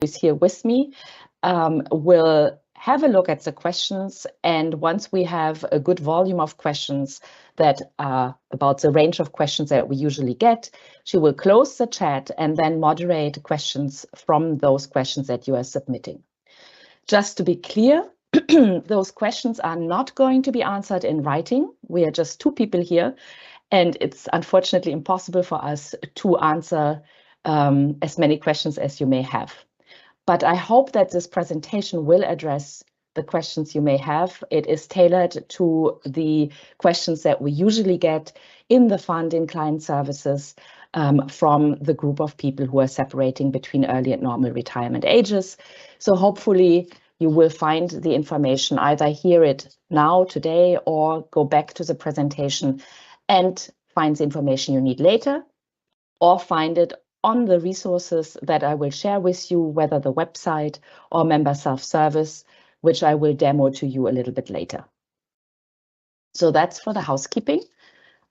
is here with me, will have a look at the questions, and once we have a good volume of questions that are about the range of questions that we usually get, she will close the chat and then moderate questions from those questions that you are submitting. Just to be clear, those questions are not going to be answered in writing. We are just two people here, and it's unfortunately impossible for us to answer as many questions as you may have. But I hope that this presentation will address the questions you may have. It is tailored to the questions that we usually get in the fund in client services from the group of people who are separating between early and normal retirement ages. So hopefully you will find the information, either hear it now, today, or go back to the presentation and find the information you need later, or find it on the resources that I will share with you, whether the website or member self-service, which I will demo to you a little bit later. So that's for the housekeeping.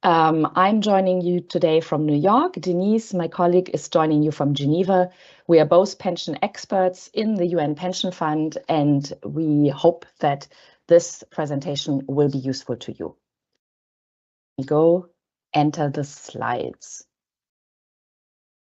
I'm joining you today from New York. Denise, my colleague, is joining you from Geneva. We are both pension experts in the UN Pension Fund, and we hope that this presentation will be useful to you. We go enter the slides.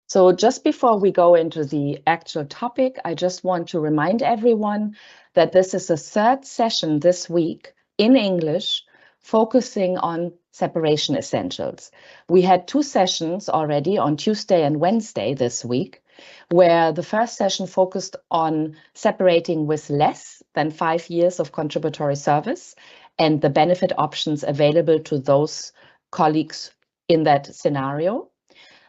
So just before we go into the actual topic, I just want to remind everyone that this is the third session this week in English, focusing on separation essentials. We had two sessions already on Tuesday and Wednesday this week, where the first session focused on separating with less than 5 years of contributory service and the benefit options available to those colleagues in that scenario.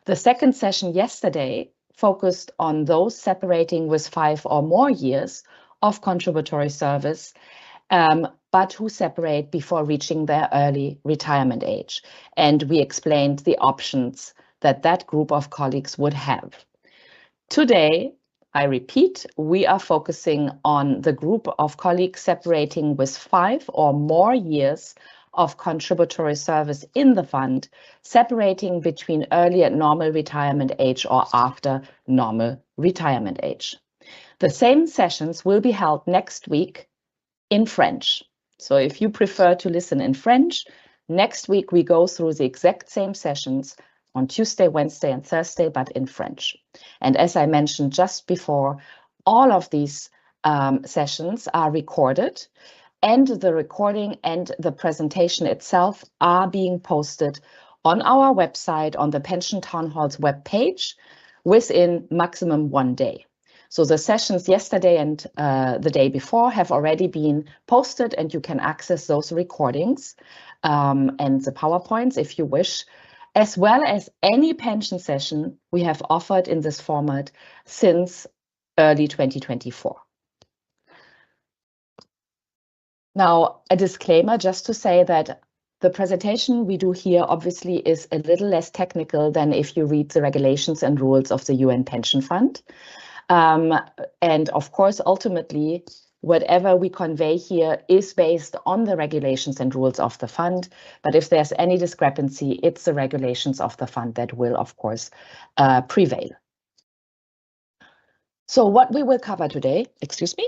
The second session yesterday focused on those separating with 5 or more years of contributory service, but who separate before reaching their early retirement age. And we explained the options that that group of colleagues would have. Today, I repeat, we are focusing on the group of colleagues separating with 5 or more years of contributory service in the fund, separating between early and normal retirement age or after normal retirement age. The same sessions will be held next week in French. So if you prefer to listen in French, next week we go through the exact same sessions on Tuesday, Wednesday, and Thursday, but in French. And as I mentioned just before, all of these sessions are recorded, and the recording and the presentation itself are being posted on our website on the Pension Town Hall's webpage within maximum 1 day. So the sessions yesterday and the day before have already been posted, and you can access those recordings and the PowerPoints if you wish, as well as any pension session we have offered in this format since early 2024. Now, a disclaimer just to say that the presentation we do here obviously is a little less technical than if you read the regulations and rules of the UN Pension Fund. And of course, ultimately, whatever we convey here is based on the regulations and rules of the fund. But if there's any discrepancy, it's the regulations of the fund that will, of course, prevail. So what we will cover today, excuse me,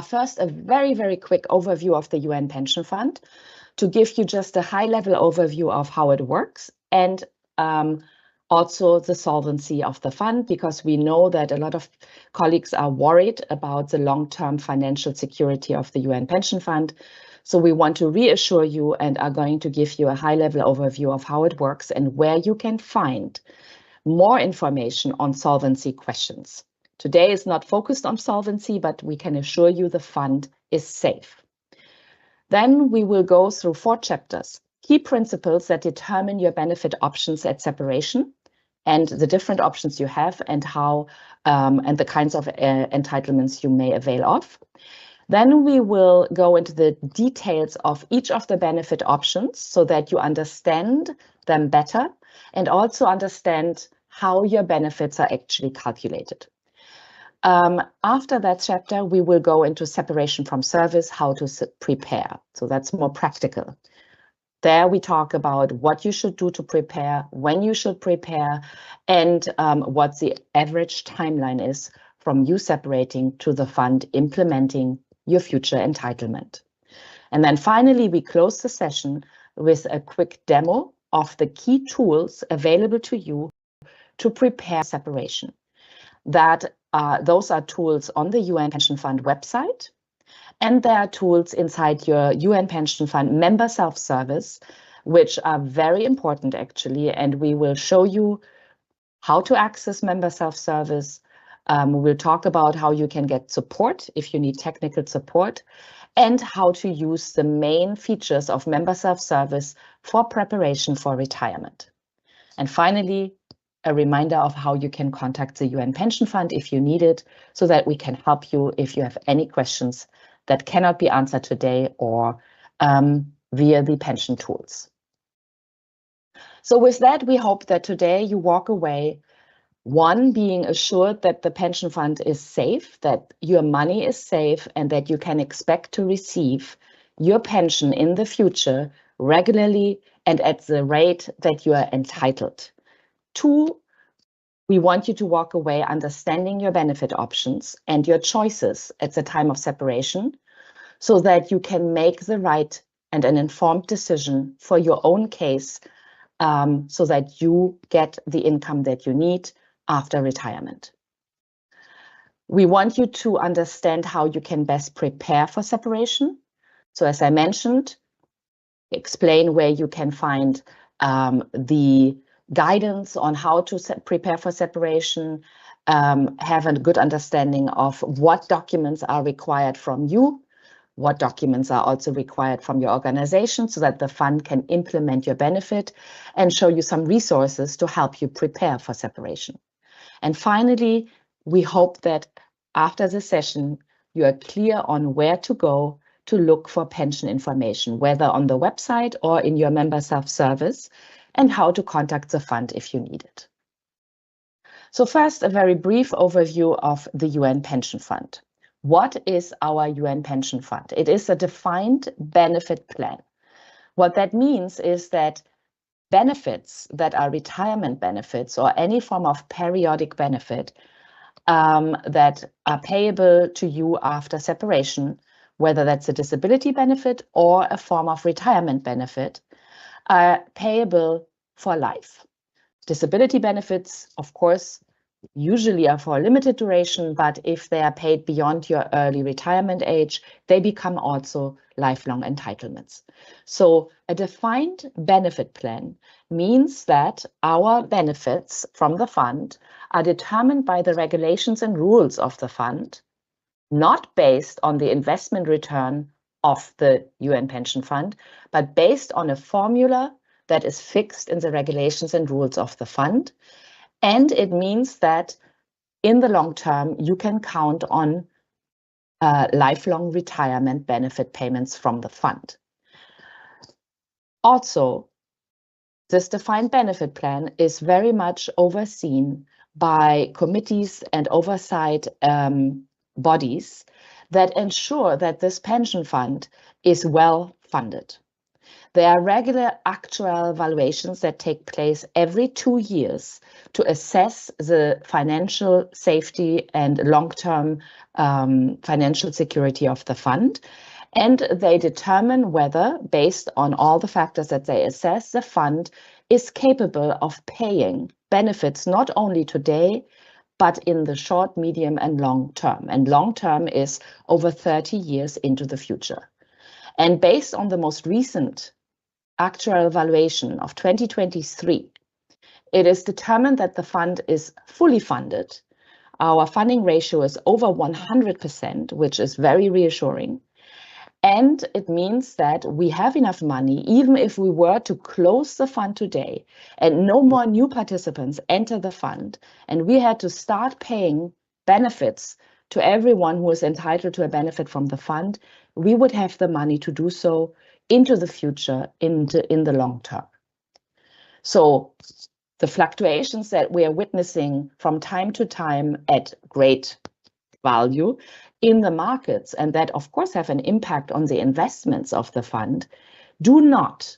first, a very, very quick overview of the UN Pension Fund to give you just a high-level overview of how it works, and also the solvency of the fund, because we know that a lot of colleagues are worried about the long-term financial security of the UN Pension Fund. So we want to reassure you and are going to give you a high-level overview of how it works and where you can find more information on solvency questions. Today is not focused on solvency, but we can assure you the fund is safe. Then we will go through 4 chapters, key principles that determine your benefit options at separation and the different options you have and how and the kinds of entitlements you may avail of. Then we will go into the details of each of the benefit options so that you understand them better and also understand how your benefits are actually calculated. After that chapter, we will go into separation from service, how to prepare. So that's more practical. There we talk about what you should do to prepare, when you should prepare, and what the average timeline is from you separating to the fund implementing your future entitlement. And then finally, we close the session with a quick demo of the key tools available to you to prepare separation. Those are tools on the UN Pension Fund website, and there are tools inside your UN Pension Fund member self-service, which are very important actually, and we will show you how to access member self-service. We'll talk about how you can get support if you need technical support, and how to use the main features of member self-service for preparation for retirement. And finally, a reminder of how you can contact the UN Pension Fund if you need it, so that we can help you if you have any questions that cannot be answered today or via the pension tools. So with that, we hope that today you walk away, one, being assured that the pension fund is safe, that your money is safe, and that you can expect to receive your pension in the future regularly and at the rate that you are entitled. Two, we want you to walk away understanding your benefit options and your choices at the time of separation, so that you can make the right and an informed decision for your own case, so that you get the income that you need after retirement. We want you to understand how you can best prepare for separation. So as I mentioned, explain where you can find the guidance on how to prepare for separation, have a good understanding of what documents are required from you, what documents are also required from your organization, so that the fund can implement your benefit, and show you some resources to help you prepare for separation. And finally, we hope that after the session, you are clear on where to go to look for pension information, whether on the website or in your member self-service, and how to contact the fund if you need it. So first, a very brief overview of the UN Pension Fund. What is our UN Pension Fund? It is a defined benefit plan. What that means is that benefits that are retirement benefits or any form of periodic benefit that are payable to you after separation, whether that's a disability benefit or a form of retirement benefit, are payable for life. Disability benefits, of course, usually are for a limited duration, but if they are paid beyond your early retirement age, they become also lifelong entitlements. So a defined benefit plan means that our benefits from the fund are determined by the regulations and rules of the fund, not based on the investment return of the UN Pension Fund, but based on a formula that is fixed in the regulations and rules of the fund. And it means that in the long term, you can count on lifelong retirement benefit payments from the fund. Also, this defined benefit plan is very much overseen by committees and oversight bodies that ensure that this pension fund is well funded. There are regular actuarial valuations that take place every 2 years to assess the financial safety and long-term financial security of the fund. And they determine whether, based on all the factors that they assess, the fund is capable of paying benefits not only today, but in the short, medium, and long term. And long term is over 30 years into the future. And based on the most recent actual valuation of 2023, it is determined that the fund is fully funded. Our funding ratio is over 100%, which is very reassuring. And it means that we have enough money, even if we were to close the fund today and no more new participants enter the fund, and we had to start paying benefits to everyone who is entitled to a benefit from the fund, we would have the money to do so into the future, in the long term. So the fluctuations that we are witnessing from time to time at great value in the markets, and that of course have an impact on the investments of the fund, do not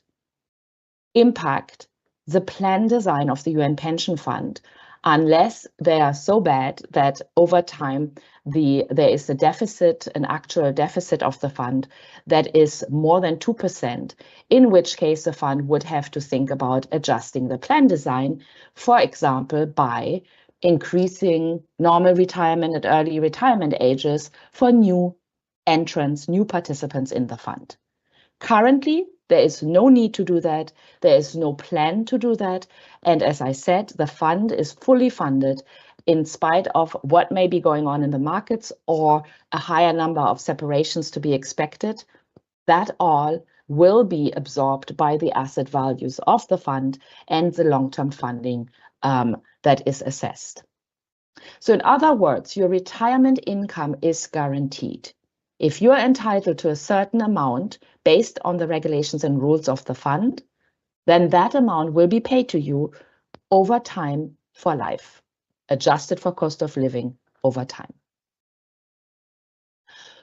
impact the plan design of the UN pension fund unless they are so bad that over time there is a deficit, an actual deficit of the fund that is more than 2%, in which case the fund would have to think about adjusting the plan design, for example, by increasing normal retirement and early retirement ages for new entrants, new participants in the fund. Currently, there is no need to do that. There is no plan to do that. And as I said, the fund is fully funded in spite of what may be going on in the markets or a higher number of separations to be expected. That all will be absorbed by the asset values of the fund and the long-term funding that is assessed. So in other words, your retirement income is guaranteed. If you are entitled to a certain amount based on the regulations and rules of the fund, then that amount will be paid to you over time for life, adjusted for cost of living over time.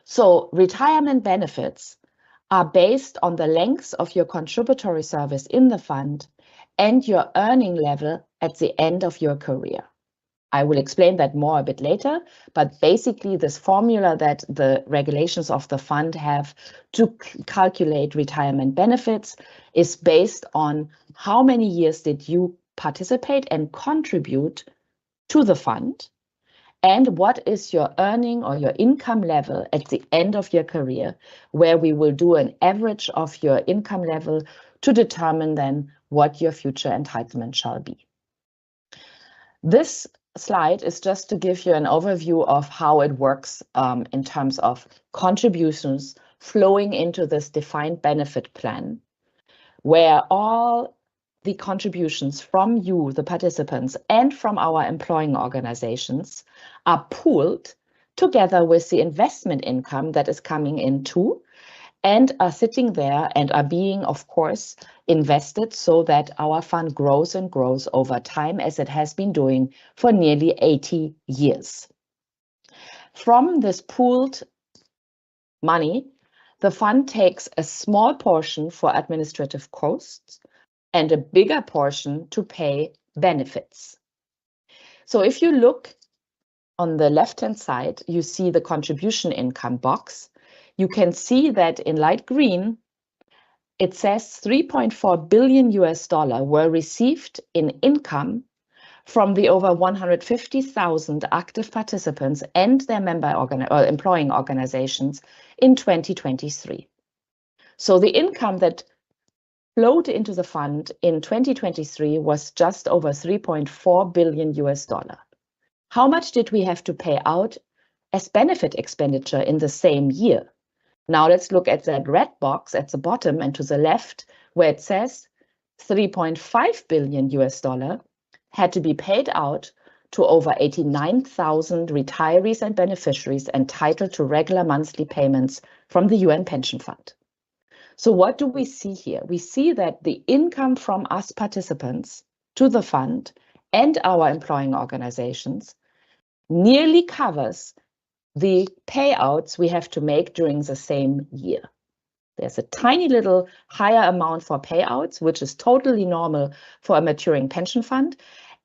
So retirement benefits are based on the length of your contributory service in the fund and your earning level at the end of your career. I will explain that more a bit later, but basically this formula that the regulations of the fund have to calculate retirement benefits is based on how many years did you participate and contribute to the fund, and what is your earning or your income level at the end of your career, where we will do an average of your income level to determine then what your future entitlement shall be. This slide is just to give you an overview of how it works in terms of contributions flowing into this defined benefit plan, where all the contributions from you, the participants, and from our employing organizations are pooled together with the investment income that is coming in too, and are sitting there and are being, of course, invested so that our fund grows and grows over time, as it has been doing for nearly 80 years. From this pooled money, the fund takes a small portion for administrative costs and a bigger portion to pay benefits. So if you look on the left-hand side, you see the contribution income box. You can see that in light green, it says $3.4 billion were received in income from the over 150,000 active participants and their employing organizations in 2023. So the income that flowed into the fund in 2023 was just over $3.4 billion. How much did we have to pay out as benefit expenditure in the same year? Now let's look at that red box at the bottom and to the left, where it says $3.5 billion had to be paid out to over 89,000 retirees and beneficiaries entitled to regular monthly payments from the UN pension fund. So what do we see here? We see that the income from us participants to the fund and our employing organizations nearly covers the payouts we have to make during the same year. There's a tiny little higher amount for payouts, which is totally normal for a maturing pension fund.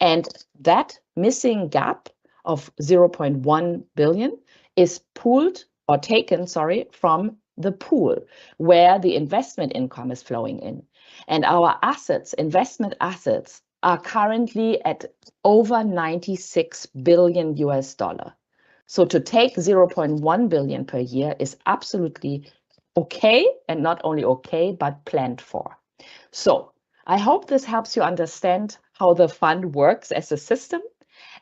And that missing gap of 0.1 billion is pooled or taken, from the pool where the investment income is flowing in. And our assets, investment assets, are currently at over $96 billion. So to take 0.1 billion per year is absolutely okay, and not only okay, but planned for. So I hope this helps you understand how the fund works as a system,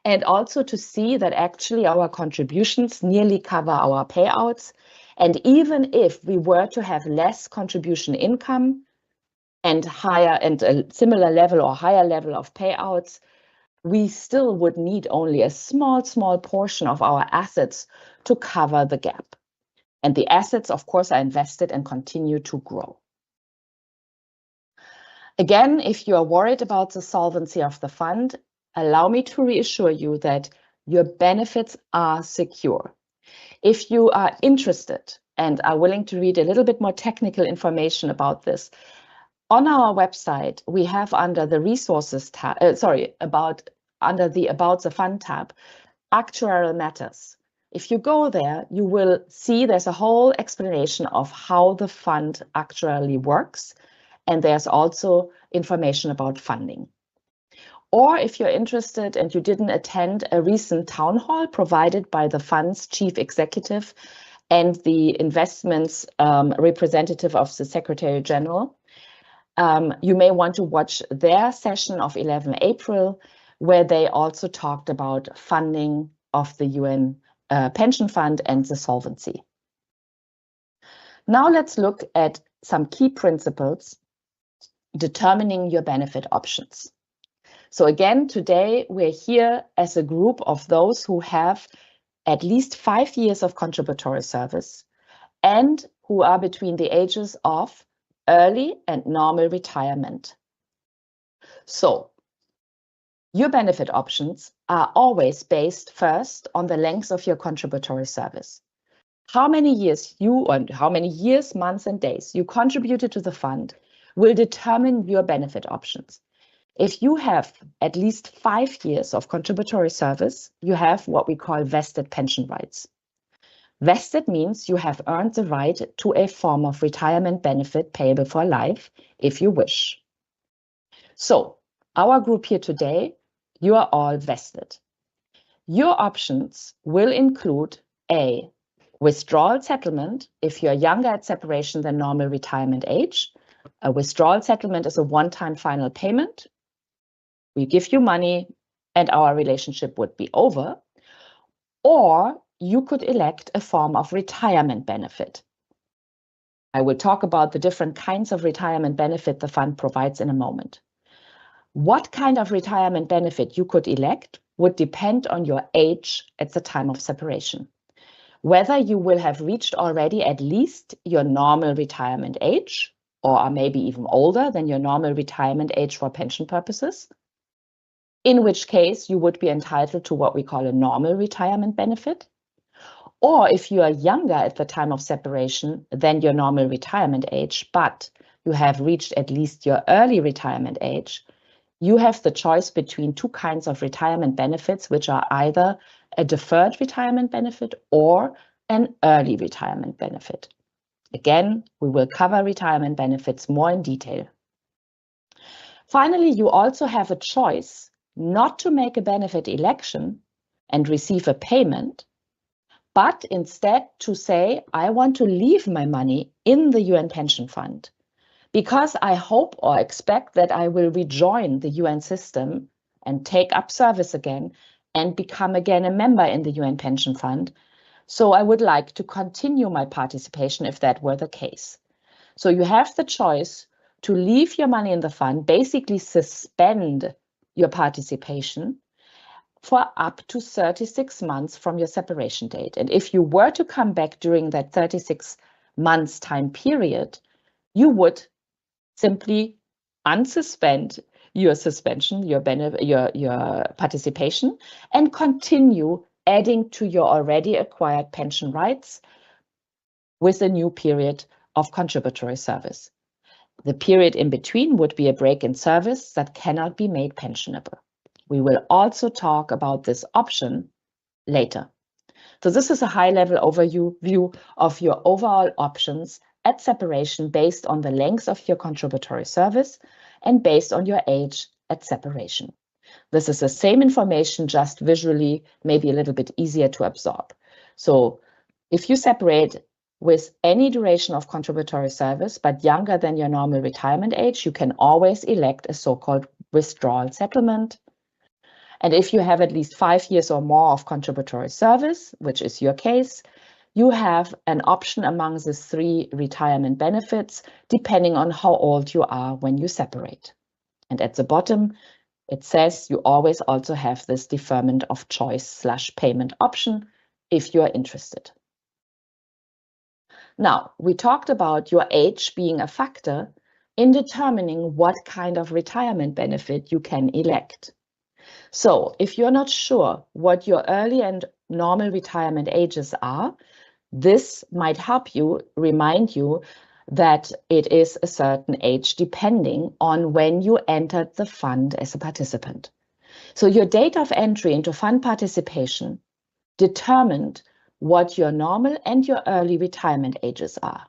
and also to see that actually our contributions nearly cover our payouts. And even if we were to have less contribution income and a similar level or higher level of payouts, we still would need only a small portion of our assets to cover the gap. And the assets, of course, are invested and continue to grow. Again, if you are worried about the solvency of the fund, allow me to reassure you that your benefits are secure. If you are interested and are willing to read a little bit more technical information about this, On our website, we have under the resources tab, under the About the Fund tab, actuarial matters. If you go there, you will see there's a whole explanation of how the fund actually works, and there's also information about funding. Or if you're interested and you didn't attend a recent town hall provided by the fund's chief executive and the investments representative of the Secretary General, you may want to watch their session of 11 April, where they also talked about funding of the UN pension fund and the solvency. Now let's look at some key principles determining your benefit options. So again, today we're here as a group of those who have at least 5 years of contributory service and who are between the ages of early and normal retirement. So your benefit options are always based first on the length of your contributory service. How many years months and days you contributed to the fund will determine your benefit options. If you have at least 5 years of contributory service, you have what we call vested pension rights. Vested means you have earned the right to a form of retirement benefit payable for life if you wish. So our group here today, you are all vested. Your options will include a withdrawal settlement if you're younger at separation than normal retirement age. A withdrawal settlement is a one-time final payment. We give you money and our relationship would be over. Or you could elect a form of retirement benefit. I will talk about the different kinds of retirement benefit the fund provides in a moment. What kind of retirement benefit you could elect would depend on your age at the time of separation. Whether you will have reached already at least your normal retirement age, or are maybe even older than your normal retirement age for pension purposes, in which case you would be entitled to what we call a normal retirement benefit. Or if you are younger at the time of separation than your normal retirement age, but you have reached at least your early retirement age, you have the choice between two kinds of retirement benefits, which are either a deferred retirement benefit or an early retirement benefit. Again, we will cover retirement benefits more in detail. Finally, you also have a choice not to make a benefit election and receive a payment, but instead to say, I want to leave my money in the UN pension fund because I hope or expect that I will rejoin the UN system and take up service again and become again a member in the UN pension fund. So I would like to continue my participation if that were the case. So you have the choice to leave your money in the fund, basically suspend your participation for up to 36 months from your separation date. And if you were to come back during that 36 months time period, you would simply unsuspend your participation and continue adding to your already acquired pension rights with a new period of contributory service. The period in between would be a break in service that cannot be made pensionable. We will also talk about this option later. So this is a high-level overview of your overall options at separation based on the length of your contributory service and based on your age at separation. This is the same information, just visually, maybe a little bit easier to absorb. So if you separate with any duration of contributory service, but younger than your normal retirement age, you can always elect a so-called withdrawal settlement. And if you have at least 5 years or more of contributory service, which is your case, you have an option among the 3 retirement benefits, depending on how old you are when you separate. And at the bottom, it says you always also have this deferment of choice / payment option if you are interested. Now, we talked about your age being a factor in determining what kind of retirement benefit you can elect. So if you're not sure what your early and normal retirement ages are, this might help you, remind you that it is a certain age depending on when you entered the fund as a participant. So your date of entry into fund participation determined what your normal and your early retirement ages are.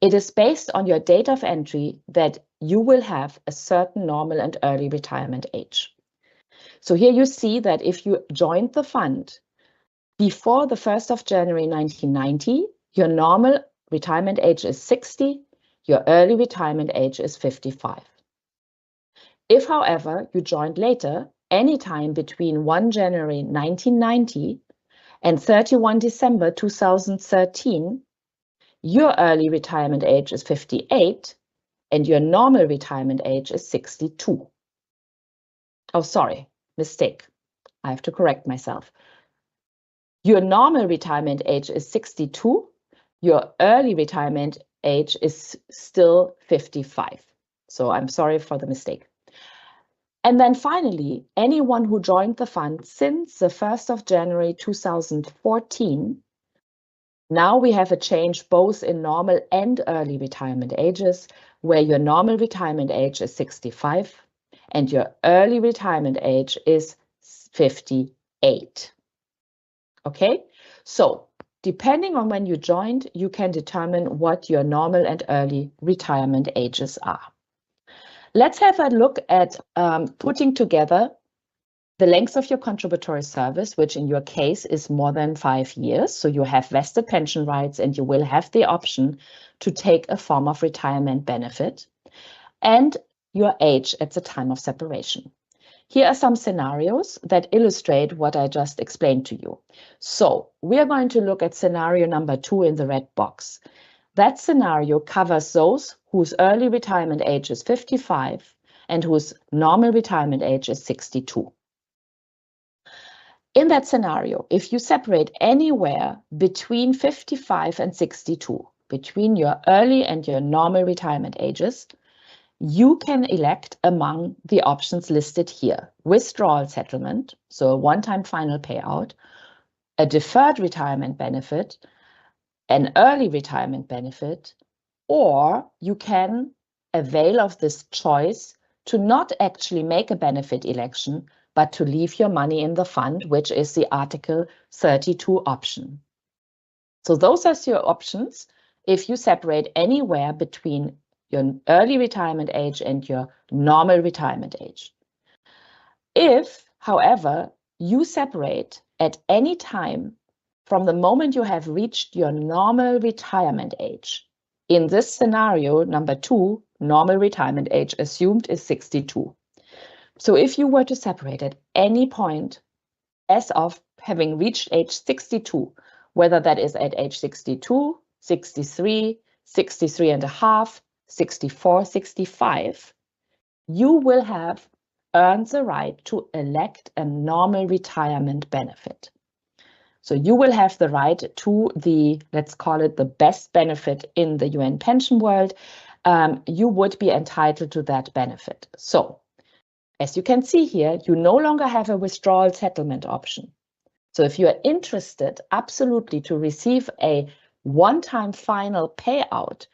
It is based on your date of entry that you will have a certain normal and early retirement age. So here you see that if you joined the fund before the 1st of January 1990, your normal retirement age is 60, your early retirement age is 55. If, however, you joined later, anytime between 1 January 1990 and 31 December 2013, your early retirement age is 58 and your normal retirement age is 62. Oh, sorry, mistake. I have to correct myself. Your normal retirement age is 62. Your early retirement age is still 55. So I'm sorry for the mistake. And then finally, anyone who joined the fund since the 1st of January 2014, now we have a change both in normal and early retirement ages, where your normal retirement age is 65 and your early retirement age is 58. Okay, so depending on when you joined, you can determine what your normal and early retirement ages are. Let's have a look at putting together the length of your contributory service, which in your case is more than 5 years. So you have vested pension rights and you will have the option to take a form of retirement benefit, and your age at the time of separation. Here are some scenarios that illustrate what I just explained to you. So we are going to look at scenario number 2 in the red box. That scenario covers those whose early retirement age is 55 and whose normal retirement age is 62. In that scenario, if you separate anywhere between 55 and 62, between your early and your normal retirement ages, you can elect among the options listed here: withdrawal settlement, so a one-time final payout, a deferred retirement benefit, an early retirement benefit, or you can avail of this choice to not actually make a benefit election, but to leave your money in the fund, which is the Article 32 option. So those are your options if you separate anywhere between your early retirement age and your normal retirement age. If, however, you separate at any time from the moment you have reached your normal retirement age, in this scenario, number 2, normal retirement age assumed is 62. So if you were to separate at any point as of having reached age 62, whether that is at age 62, 63, 63 and a half, 64, 65, you will have earned the right to elect a normal retirement benefit. So you will have the right to the, let's call it the best benefit in the UN pension world. You would be entitled to that benefit. So as you can see here, you no longer have a withdrawal settlement option. So if you are interested absolutely to receive a one-time final payout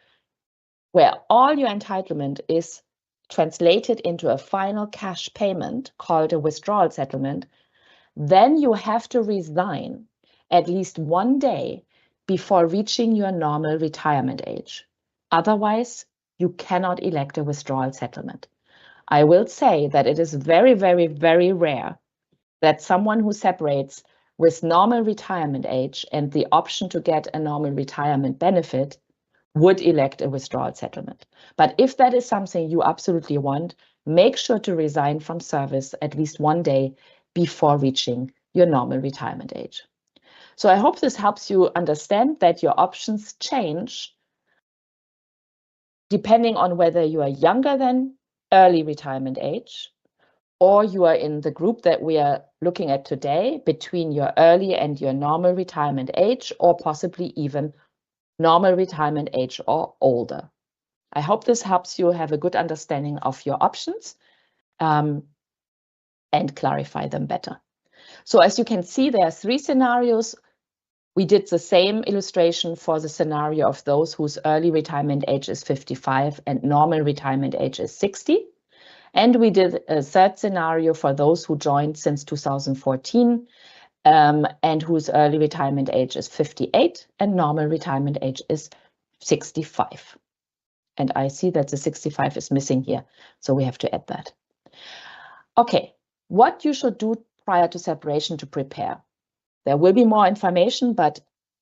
where all your entitlement is translated into a final cash payment called a withdrawal settlement, then you have to resign at least 1 day before reaching your normal retirement age. Otherwise, you cannot elect a withdrawal settlement. I will say that it is very, very, very rare that someone who separates with normal retirement age and the option to get a normal retirement benefit would elect a withdrawal settlement. But if that is something you absolutely want, make sure to resign from service at least 1 day before reaching your normal retirement age. So I hope this helps you understand that your options change depending on whether you are younger than early retirement age, or you are in the group that we are looking at today between your early and your normal retirement age, or possibly even normal retirement age or older. I hope this helps you have a good understanding of your options and clarify them better. So as you can see, there are 3 scenarios We did the same illustration for the scenario of those whose early retirement age is 55 and normal retirement age is 60. And we did a third scenario for those who joined since 2014 and whose early retirement age is 58 and normal retirement age is 65. And I see that the 65 is missing here, so we have to add that. Okay, what you should do prior to separation to prepare. There will be more information, but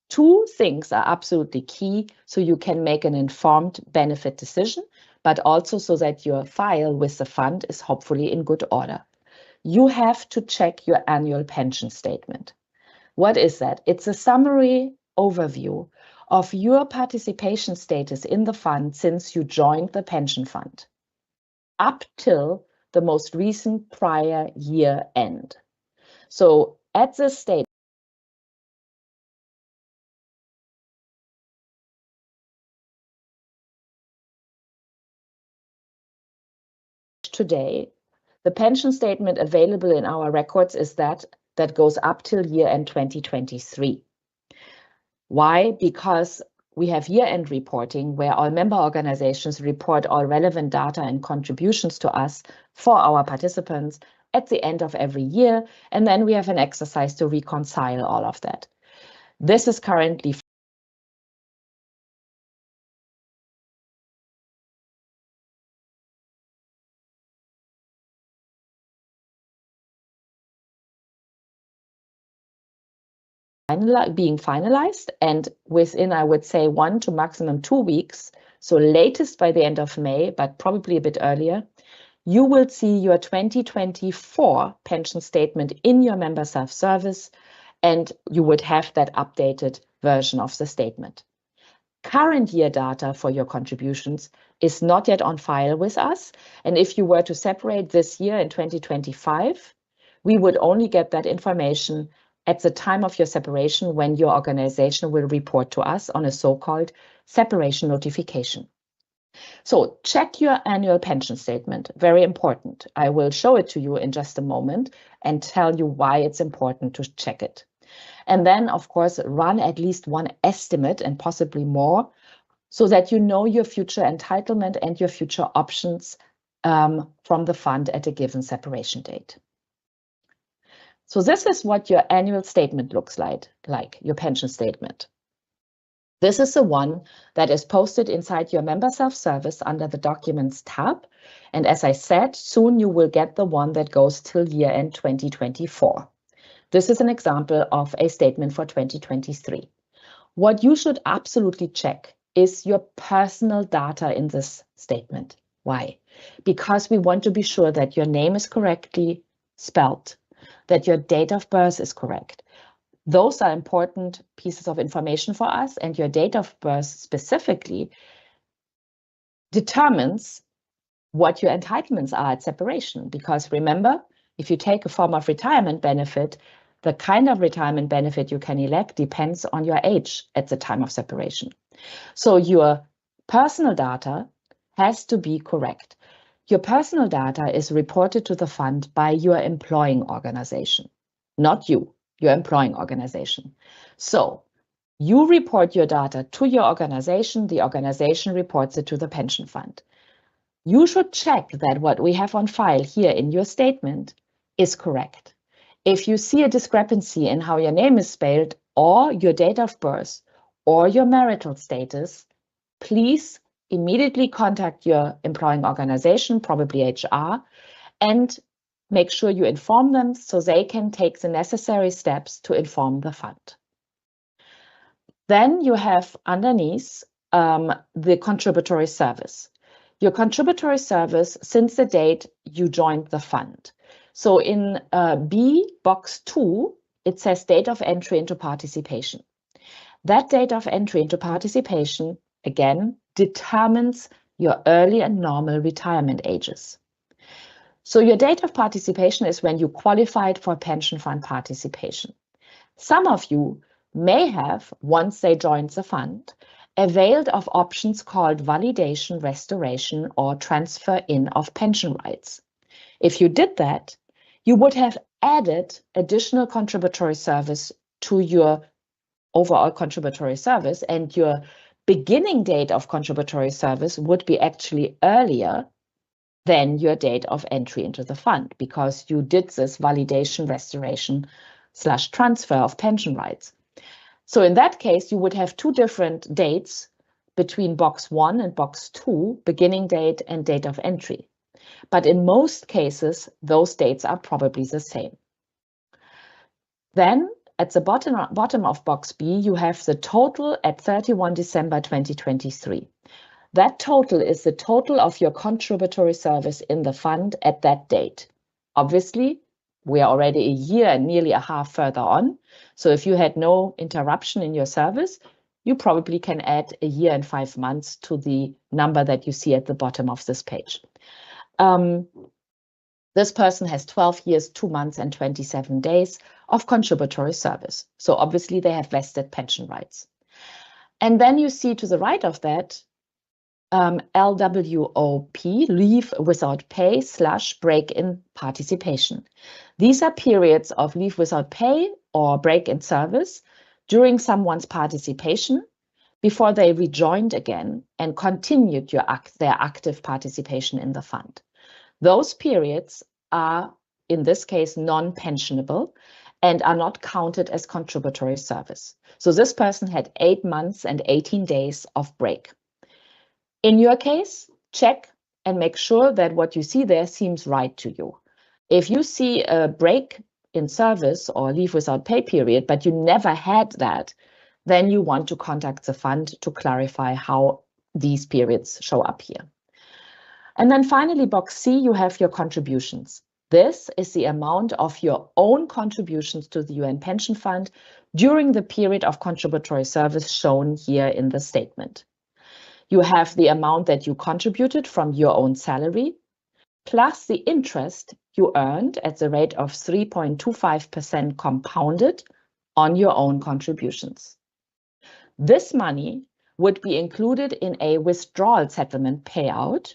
2 things are absolutely key so you can make an informed benefit decision, but also so that your file with the fund is hopefully in good order. You have to check your annual pension statement. What is that? It's a summary overview of your participation status in the fund since you joined the pension fund up till the most recent prior year end. So at this stage, today, the pension statement available in our records is that goes up till year end 2023. Why? Because we have year-end reporting where all member organizations report all relevant data and contributions to us for our participants at the end of every year, and then we have an exercise to reconcile all of that. This is currently being finalized, and within, I would say, 1 to maximum 2 weeks, so latest by the end of May, but probably a bit earlier, you will see your 2024 pension statement in your member self-service, and you would have that updated version of the statement. Current year data for your contributions is not yet on file with us, and if you were to separate this year in 2025, we would only get that information at the time of your separation when your organization will report to us on a so-called separation notification. So check your annual pension statement, very important. I will show it to you in just a moment and tell you why it's important to check it. And then, of course, run at least one estimate and possibly more so that you know your future entitlement and your future options from the fund at a given separation date. So this is what your annual statement looks like your pension statement. This is the one that is posted inside your member self-service under the Documents tab. And as I said, soon you will get the one that goes till year end 2024. This is an example of a statement for 2023. What you should absolutely check is your personal data in this statement. Why? Because we want to be sure that your name is correctly spelled, that your date of birth is correct. Those are important pieces of information for us, and your date of birth specifically determines what your entitlements are at separation. Because remember, if you take a form of retirement benefit, the kind of retirement benefit you can elect depends on your age at the time of separation. So your personal data has to be correct. Your personal data is reported to the fund by your employing organization, not you, your employing organization. So you report your data to your organization, the organization reports it to the pension fund. You should check that what we have on file here in your statement is correct. If you see a discrepancy in how your name is spelled or your date of birth or your marital status, please immediately contact your employing organization, probably HR, and make sure you inform them so they can take the necessary steps to inform the fund. Then you have underneath the contributory service. Your contributory service since the date you joined the fund. So in B, box 2, it says date of entry into participation. That date of entry into participation, again, determines your early and normal retirement ages. So your date of participation is when you qualified for pension fund participation. Some of you may have, once they joined the fund, availed of options called validation, restoration, or transfer in of pension rights. If you did that, you would have added additional contributory service to your overall contributory service, and your beginning date of contributory service would be actually earlier than your date of entry into the fund, because you did this validation, restoration / transfer of pension rights. So in that case, you would have two different dates between box 1 and box 2, beginning date and date of entry. But in most cases, those dates are probably the same. Then at the bottom of box B, you have the total at 31 December 2023. That total is the total of your contributory service in the fund at that date. Obviously, we are already a year and nearly a half further on. So if you had no interruption in your service, you probably can add a year and 5 months to the number that you see at the bottom of this page. This person has 12 years, 2 months, and 27 days of contributory service. So obviously they have vested pension rights. And then you see to the right of that, LWOP, leave without pay / break in participation. These are periods of leave without pay or break in service during someone's participation before they rejoined again and continued their active participation in the fund. Those periods are, in this case, non-pensionable and are not counted as contributory service. So this person had 8 months and 18 days of break. In your case, check and make sure that what you see there seems right to you. If you see a break in service or leave without pay period, but you never had that, then you want to contact the fund to clarify how these periods show up here. And then finally, box C, you have your contributions. This is the amount of your own contributions to the UN Pension Fund during the period of contributory service shown here in the statement. You have the amount that you contributed from your own salary, plus the interest you earned at the rate of 3.25% compounded on your own contributions. This money would be included in a withdrawal settlement payout,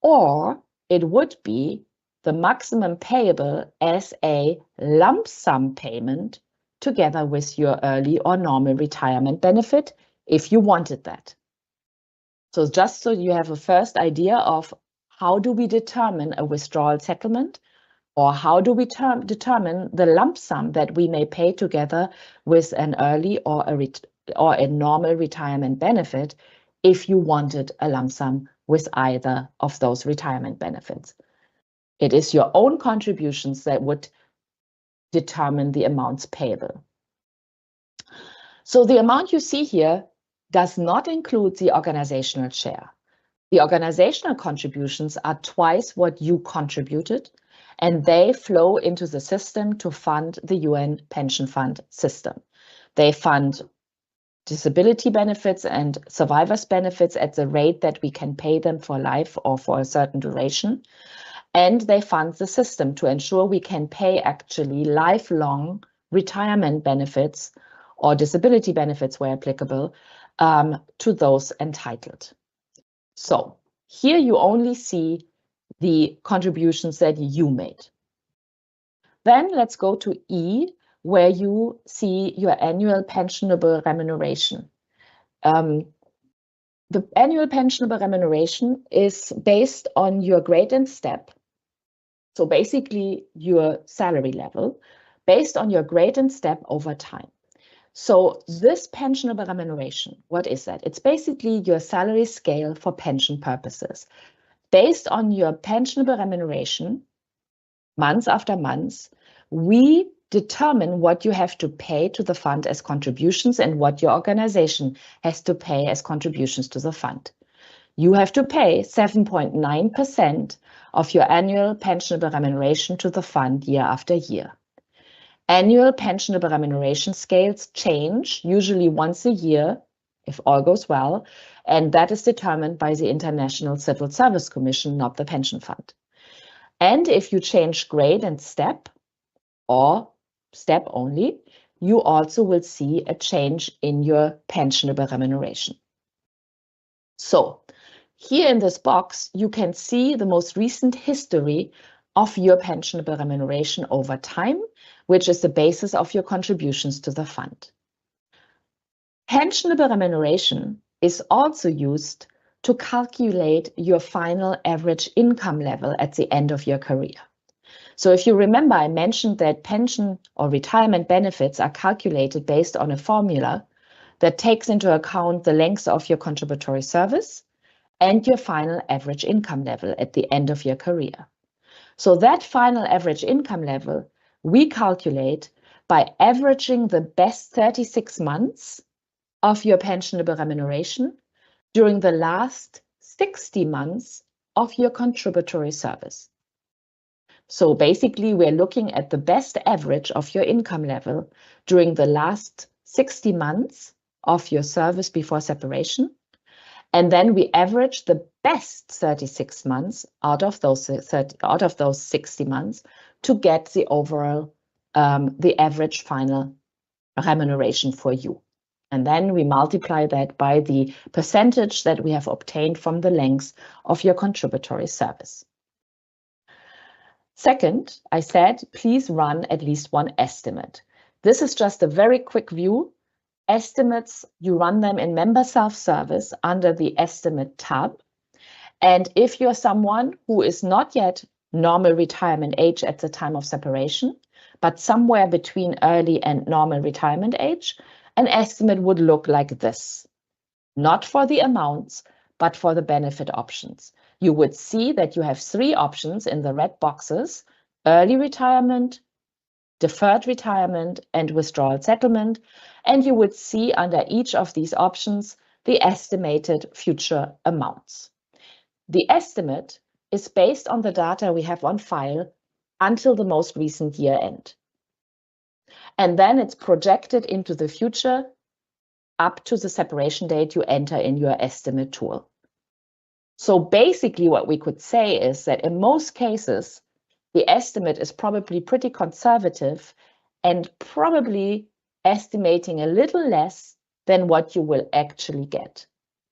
or it would be the maximum payable as a lump sum payment together with your early or normal retirement benefit if you wanted that. So just so you have a first idea of how do we determine a withdrawal settlement, or how do we determine the lump sum that we may pay together with an early or a normal retirement benefit if you wanted a lump sum with either of those retirement benefits. It is your own contributions that would determine the amounts payable. So the amount you see here does not include the organizational share. The organizational contributions are twice what you contributed, and they flow into the system to fund the UN Pension Fund system. They fund disability benefits and survivors benefits at the rate that we can pay them for life or for a certain duration. And they fund the system to ensure we can pay actually lifelong retirement benefits or disability benefits where applicable to those entitled. So here you only see the contributions that you made. Then let's go to E, where you see your annual pensionable remuneration. The annual pensionable remuneration is based on your grade and step. So basically your salary level based on your grade and step over time. So this pensionable remuneration, what is that? It's basically your salary scale for pension purposes. Based on your pensionable remuneration, month after month, we determine what you have to pay to the fund as contributions and what your organization has to pay as contributions to the fund. You have to pay 7.9% of your annual pensionable remuneration to the fund year after year. Annual pensionable remuneration scales change usually once a year, if all goes well, and that is determined by the International Civil Service Commission, not the pension fund. And if you change grade and step, or step only, you also will see a change in your pensionable remuneration. So here in this box, you can see the most recent history of your pensionable remuneration over time, which is the basis of your contributions to the fund. Pensionable remuneration is also used to calculate your final average income level at the end of your career. So if you remember, I mentioned that pension or retirement benefits are calculated based on a formula that takes into account the length of your contributory service and your final average income level at the end of your career. So that final average income level we calculate by averaging the best 36 months of your pensionable remuneration during the last 60 months of your contributory service. So basically, we're looking at the best average of your income level during the last 60 months of your service before separation. And then we average the best 36 months out of those 60 months to get the overall, the average final remuneration for you. And then we multiply that by the percentage that we have obtained from the length of your contributory service. Second, I said, please run at least one estimate. This is just a very quick view. Estimates, you run them in Member Self-Service under the Estimate tab. And if you're someone who is not yet normal retirement age at the time of separation, but somewhere between early and normal retirement age, an estimate would look like this. Not for the amounts, but for the benefit options. You would see that you have 3 options in the red boxes: early retirement, deferred retirement, and withdrawal settlement. And you would see under each of these options the estimated future amounts. The estimate is based on the data we have on file until the most recent year end. And then it's projected into the future up to the separation date you enter in your estimate tool. So basically what we could say is that in most cases, the estimate is probably pretty conservative and probably estimating a little less than what you will actually get.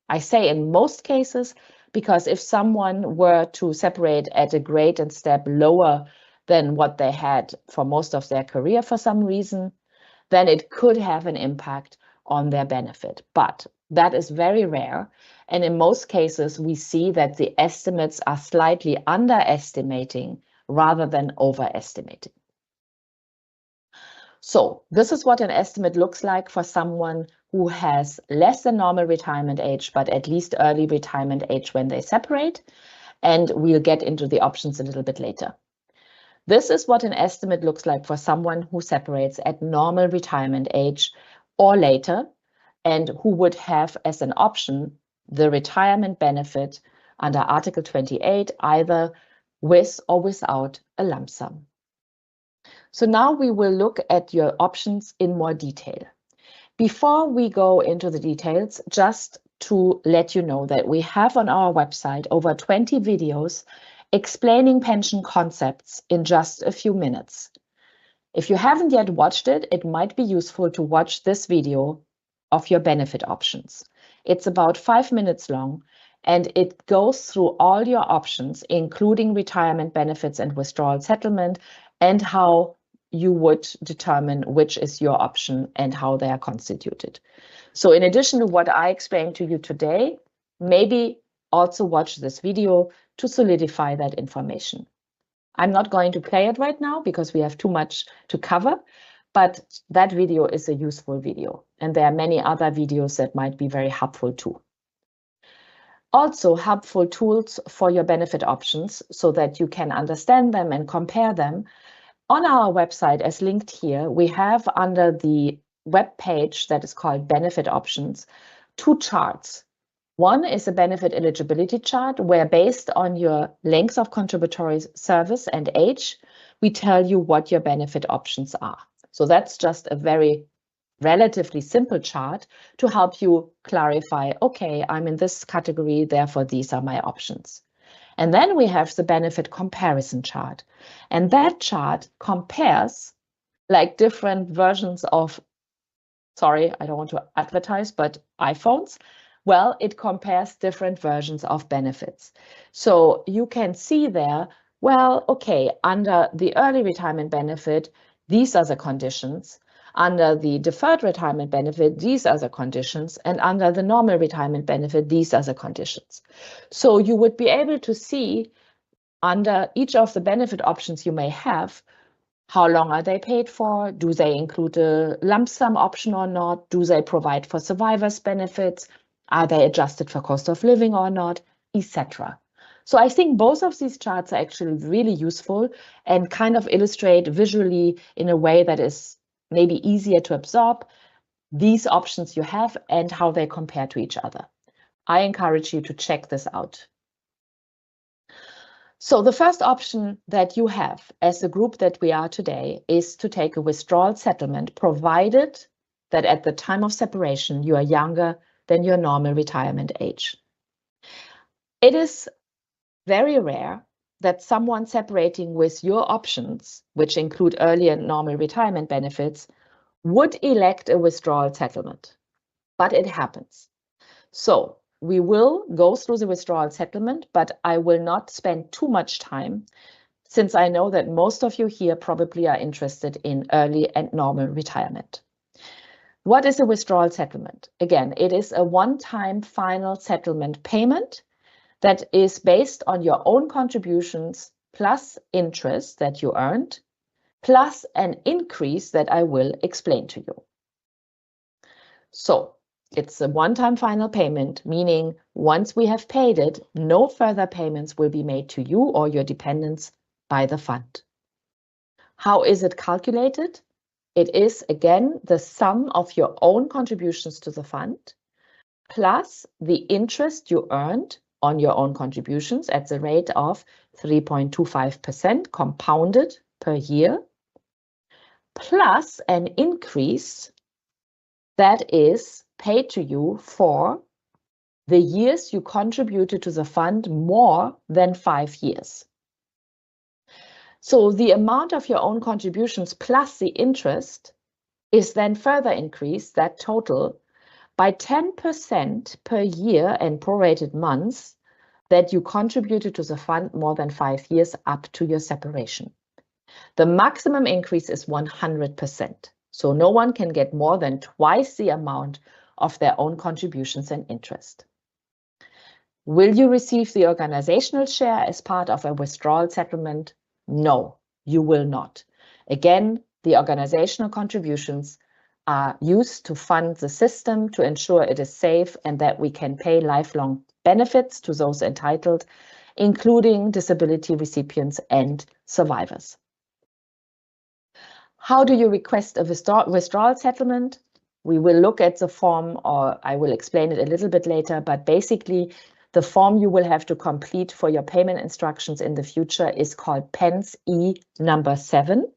I say in most cases because if someone were to separate at a grade and step lower than what they had for most of their career for some reason, then it could have an impact on their benefit. But that is very rare. And in most cases, we see that the estimates are slightly underestimating rather than overestimating. So this is what an estimate looks like for someone who has less than normal retirement age, but at least early retirement age when they separate. And we'll get into the options a little bit later. This is what an estimate looks like for someone who separates at normal retirement age or later, and who would have as an option the retirement benefit under Article 28, either with or without a lump sum. So now we will look at your options in more detail. Before we go into the details, just to let you know that we have on our website over 20 videos explaining pension concepts in just a few minutes. If you haven't yet watched it, it might be useful to watch this video of your benefit options. It's about 5 minutes long, and it goes through all your options, including retirement benefits and withdrawal settlement, and how you would determine which is your option and how they are constituted. So in addition to what I explained to you today, maybe also watch this video to solidify that information. I'm not going to play it right now because we have too much to cover, but that video is a useful video. And there are many other videos that might be very helpful too. Also helpful tools for your benefit options so that you can understand them and compare them. On our website, as linked here, we have under the web page that is called Benefit Options, 2 charts. One is a benefit eligibility chart where, based on your length of contributory service and age, we tell you what your benefit options are. So that's just a very relatively simple chart to help you clarify, okay, I'm in this category, therefore these are my options. And then we have the benefit comparison chart. And that chart compares like different versions of, sorry, I don't want to advertise, but iPhones. Well, it compares different versions of benefits. So you can see there, well, okay, under the early retirement benefit, these are the conditions. Under the deferred retirement benefit, these are the conditions, and under the normal retirement benefit, these are the conditions. So you would be able to see under each of the benefit options you may have, how long are they paid for? Do they include a lump sum option or not? Do they provide for survivors' benefits? Are they adjusted for cost of living or not, etc. So I think both of these charts are actually really useful and kind of illustrate visually in a way that is maybe easier to absorb these options you have and how they compare to each other. I encourage you to check this out. So the first option that you have as the group that we are today is to take a withdrawal settlement, provided that at the time of separation you are younger than your normal retirement age. It is very rare that someone separating with your options, which include early and normal retirement benefits, would elect a withdrawal settlement, but it happens. So we will go through the withdrawal settlement, but I will not spend too much time since I know that most of you here probably are interested in early and normal retirement. What is a withdrawal settlement? Again, it is a one-time final settlement payment that is based on your own contributions plus interest that you earned, plus an increase that I will explain to you. So it's a one-time final payment, meaning once we have paid it, no further payments will be made to you or your dependents by the fund. How is it calculated? It is, again, the sum of your own contributions to the fund plus the interest you earned on your own contributions at the rate of 3.25% compounded per year, plus an increase that is paid to you for the years you contributed to the fund more than 5 years. So the amount of your own contributions plus the interest is then further increased, that total, by 10% per year and prorated months that you contributed to the fund more than 5 years up to your separation. The maximum increase is 100%. So no one can get more than twice the amount of their own contributions and interest. Will you receive the organizational share as part of a withdrawal settlement? No, you will not. Again, the organizational contributions are used to fund the system to ensure it is safe and that we can pay lifelong benefits to those entitled, including disability recipients and survivors. How do you request a withdrawal settlement? We will look at the form, or I will explain it a little bit later, but basically the form you will have to complete for your payment instructions in the future is called PENS E number 7.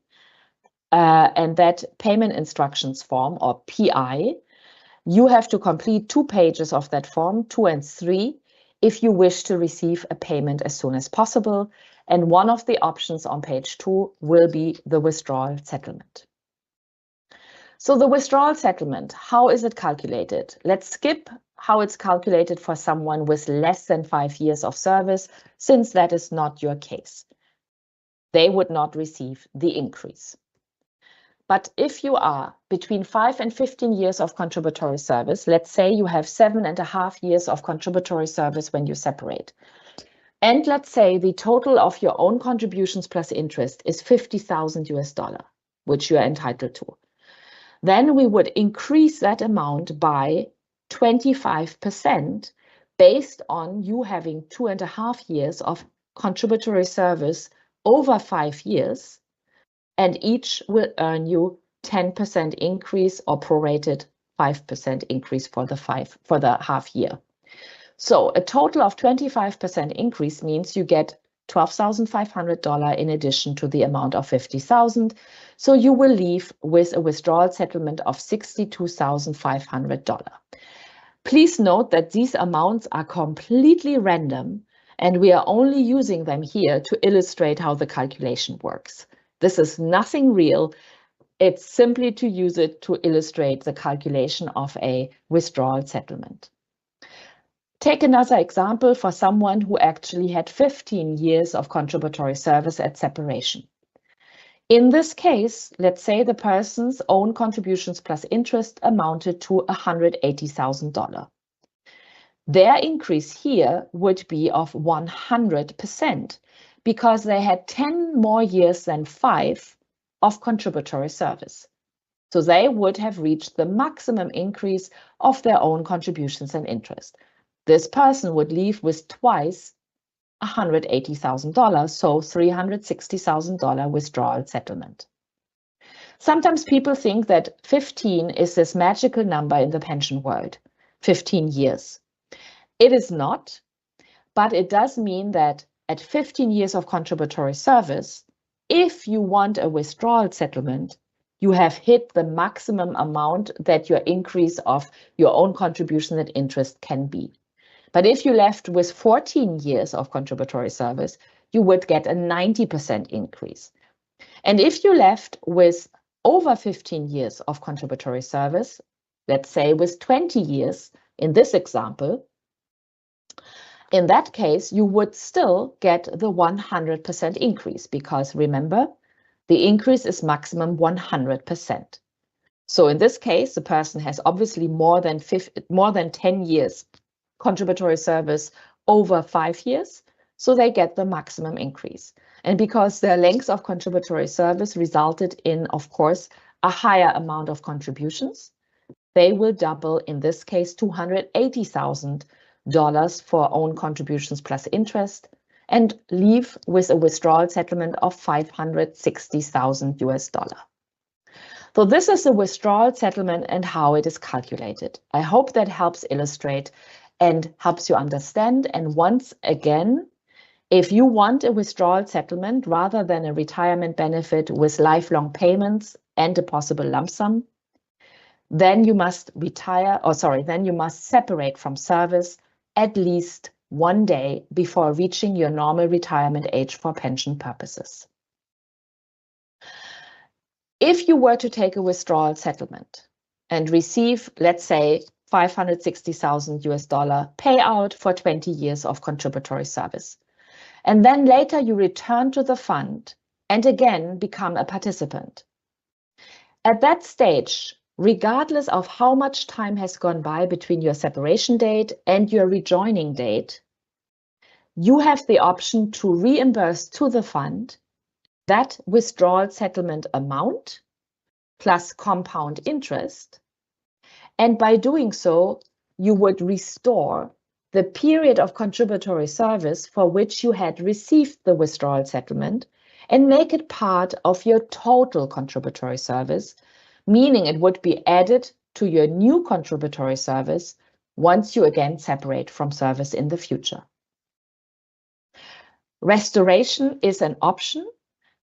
And that payment instructions form, or PI, you have to complete 2 pages of that form, 2 and 3, if you wish to receive a payment as soon as possible. And one of the options on page 2 will be the withdrawal settlement. So the withdrawal settlement, how is it calculated? Let's skip how it's calculated for someone with less than 5 years of service, since that is not your case. They would not receive the increase. But if you are between 5 and 15 years of contributory service, let's say you have 7.5 years of contributory service when you separate, and let's say the total of your own contributions plus interest is $50,000, which you are entitled to, then we would increase that amount by 25% based on you having 2.5 years of contributory service over 5 years, and each will earn you 10% increase or prorated 5% increase for the half year. So a total of 25% increase means you get $12,500 in addition to the amount of $50,000. So you will leave with a withdrawal settlement of $62,500. Please note that these amounts are completely random, and we are only using them here to illustrate how the calculation works. This is nothing real. It's simply to use it to illustrate the calculation of a withdrawal settlement. Take another example for someone who actually had 15 years of contributory service at separation. In this case, let's say the person's own contributions plus interest amounted to $180,000. Their increase here would be of 100% because they had 10 more years than 5 of contributory service. So they would have reached the maximum increase of their own contributions and interest. This person would leave with twice $180,000, so $360,000 withdrawal settlement. Sometimes people think that 15 is this magical number in the pension world, 15 years. It is not, but it does mean that at 15 years of contributory service, if you want a withdrawal settlement, you have hit the maximum amount that your increase of your own contribution and interest can be. But if you left with 14 years of contributory service, you would get a 90% increase. And if you left with over 15 years of contributory service, let's say with 20 years in this example, in that case, you would still get the 100% increase because remember, the increase is maximum 100%. So in this case, the person has obviously more than 10 years contributory service over 5 years, so they get the maximum increase. And because their length of contributory service resulted in, of course, a higher amount of contributions, they will double, in this case, $280,000 for own contributions plus interest and leave with a withdrawal settlement of $560,000. So this is the withdrawal settlement and how it is calculated. I hope that helps illustrate and helps you understand. And once again, if you want a withdrawal settlement rather than a retirement benefit with lifelong payments and a possible lump sum, then you must separate from service at least 1 day before reaching your normal retirement age for pension purposes. If you were to take a withdrawal settlement and receive, let's say, $560,000 payout for 20 years of contributory service, and then later you return to the fund and again become a participant. At that stage, regardless of how much time has gone by between your separation date and your rejoining date, you have the option to reimburse to the fund that withdrawal settlement amount plus compound interest. And by doing so, you would restore the period of contributory service for which you had received the withdrawal settlement and make it part of your total contributory service, meaning it would be added to your new contributory service once you again separate from service in the future. Restoration is an option,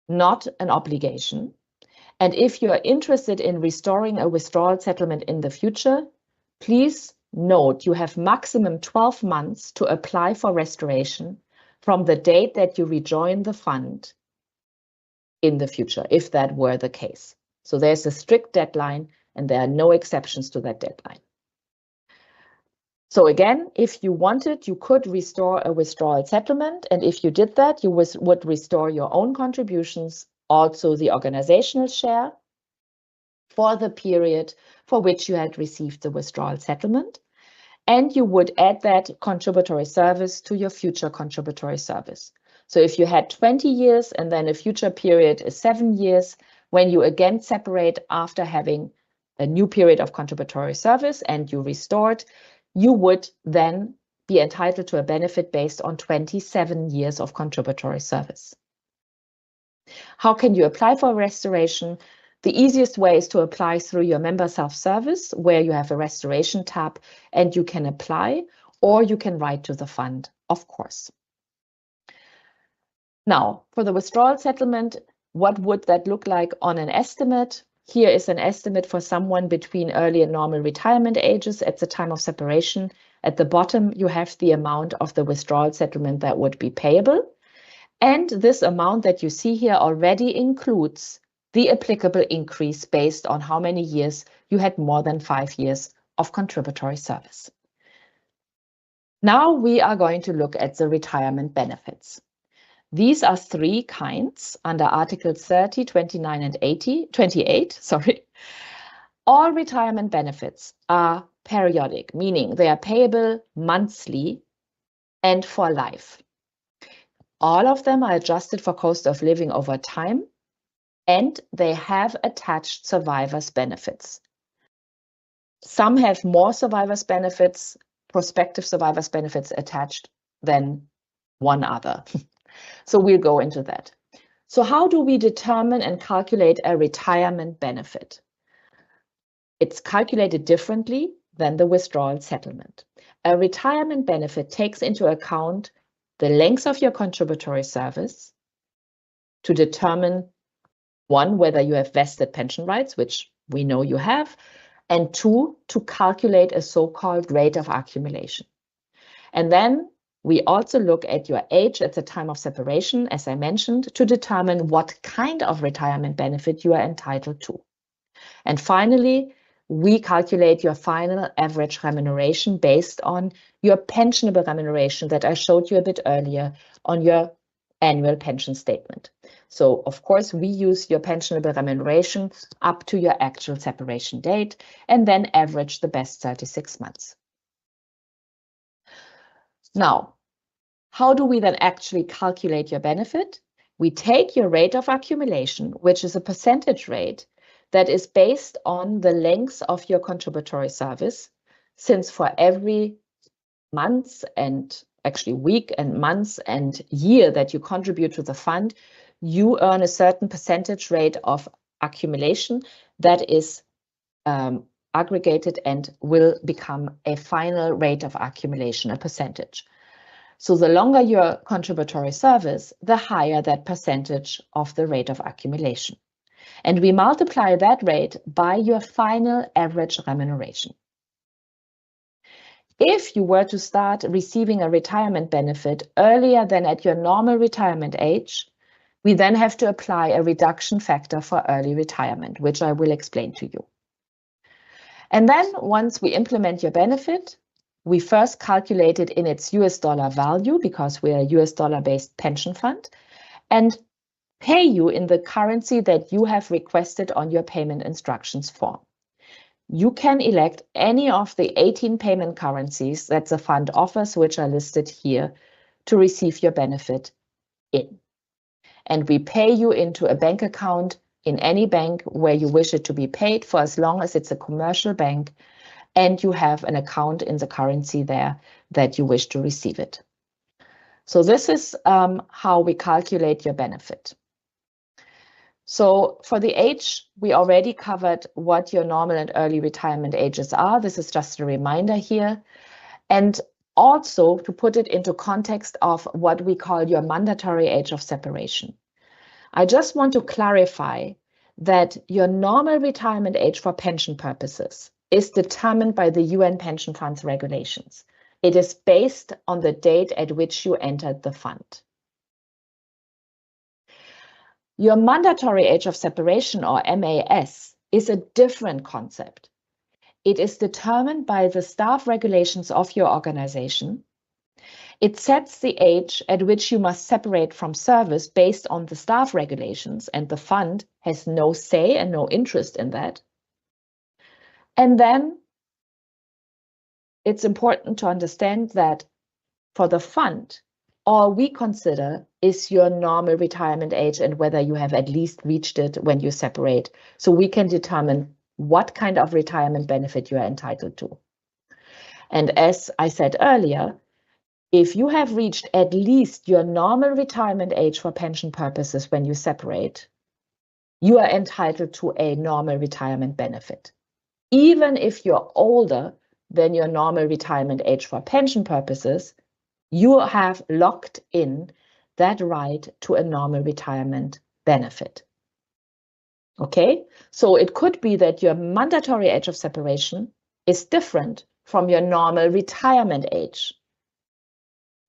not an obligation. And if you are interested in restoring a withdrawal settlement in the future, please note you have maximum 12 months to apply for restoration from the date that you rejoin the fund in the future, if that were the case. So there's a strict deadline and there are no exceptions to that deadline. So again, if you wanted, you could restore a withdrawal settlement. And if you did that, you would restore your own contributions, also the organizational share for the period for which you had received the withdrawal settlement. And you would add that contributory service to your future contributory service. So if you had 20 years and then a future period is 7 years, when you again separate after having a new period of contributory service and you restored, you would then be entitled to a benefit based on 27 years of contributory service. How can you apply for restoration? The easiest way is to apply through your member self-service, where you have a restoration tab and you can apply, or you can write to the fund, of course. Now, for the withdrawal settlement, what would that look like on an estimate? Here is an estimate for someone between early and normal retirement ages at the time of separation. At the bottom, you have the amount of the withdrawal settlement that would be payable. And this amount that you see here already includes the applicable increase based on how many years you had more than 5 years of contributory service. Now we are going to look at the retirement benefits. These are three kinds under Articles 30, 29, and 28. Sorry. All retirement benefits are periodic, meaning they are payable monthly and for life. All of them are adjusted for cost of living over time, and they have attached survivors' benefits. Some have more survivors' benefits, prospective survivors' benefits attached than one other. So we'll go into that. So how do we determine and calculate a retirement benefit? It's calculated differently than the withdrawal settlement. A retirement benefit takes into account the length of your contributory service to determine, one, whether you have vested pension rights, which we know you have, and two, to calculate a so-called rate of accumulation. And then we also look at your age at the time of separation, as I mentioned, to determine what kind of retirement benefit you are entitled to. And finally, we calculate your final average remuneration based on your pensionable remuneration that I showed you a bit earlier on your annual pension statement. So, of course, we use your pensionable remuneration up to your actual separation date and then average the best 36 months. Now, how do we then actually calculate your benefit? We take your rate of accumulation, which is a percentage rate that is based on the length of your contributory service, since for every month and actually week and months and year that you contribute to the fund, you earn a certain percentage rate of accumulation that is aggregated and will become a final rate of accumulation, a percentage. So the longer your contributory service, the higher that percentage of the rate of accumulation. And we multiply that rate by your final average remuneration. If you were to start receiving a retirement benefit earlier than at your normal retirement age, we then have to apply a reduction factor for early retirement, which I will explain to you. And then once we implement your benefit, we first calculate it in its US dollar value because we're a US dollar-based pension fund, and pay you in the currency that you have requested on your payment instructions form. You can elect any of the 18 payment currencies that the fund offers, which are listed here, to receive your benefit in. And we pay you into a bank account in any bank where you wish it to be paid, for as long as it's a commercial bank and you have an account in the currency there that you wish to receive it. So this is how we calculate your benefit. So for the age, we already covered what your normal and early retirement ages are. This is just a reminder here. And also to put it into context of what we call your mandatory age of separation. I just want to clarify that your normal retirement age for pension purposes is determined by the UN Pension Funds regulations. It is based on the date at which you entered the fund. Your mandatory age of separation, or MAS, is a different concept. It is determined by the staff regulations of your organization. It sets the age at which you must separate from service based on the staff regulations, and the fund has no say and no interest in that. And then it's important to understand that for the fund, all we consider is your normal retirement age and whether you have at least reached it when you separate. So we can determine what kind of retirement benefit you are entitled to. And as I said earlier, if you have reached at least your normal retirement age for pension purposes when you separate, you are entitled to a normal retirement benefit. Even if you're older than your normal retirement age for pension purposes, you have locked in that right to a normal retirement benefit. Okay, so it could be that your mandatory age of separation is different from your normal retirement age.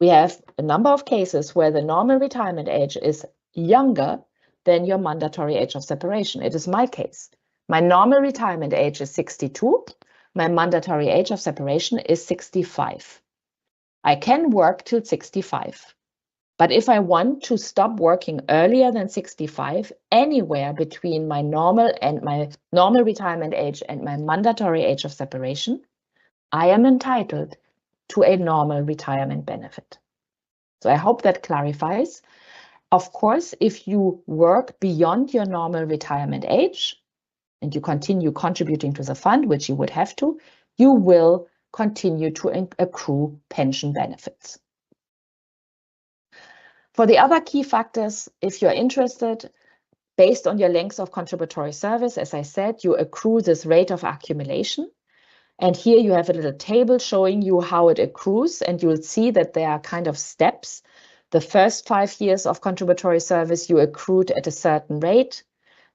We have a number of cases where the normal retirement age is younger than your mandatory age of separation. It is my case. My normal retirement age is 62. My mandatory age of separation is 65. I can work till 65, But if I want to stop working earlier than 65, anywhere between my normal retirement age and my mandatory age of separation, I am entitled to a normal retirement benefit. So I hope that clarifies. Of course, if you work beyond your normal retirement age and you continue contributing to the fund, which you would have to, you will continue to accrue pension benefits. For the other key factors, if you're interested, based on your length of contributory service, as I said, you accrue this rate of accumulation. And here you have a little table showing you how it accrues, and you'll see that there are kind of steps. The first 5 years of contributory service, you accrued at a certain rate.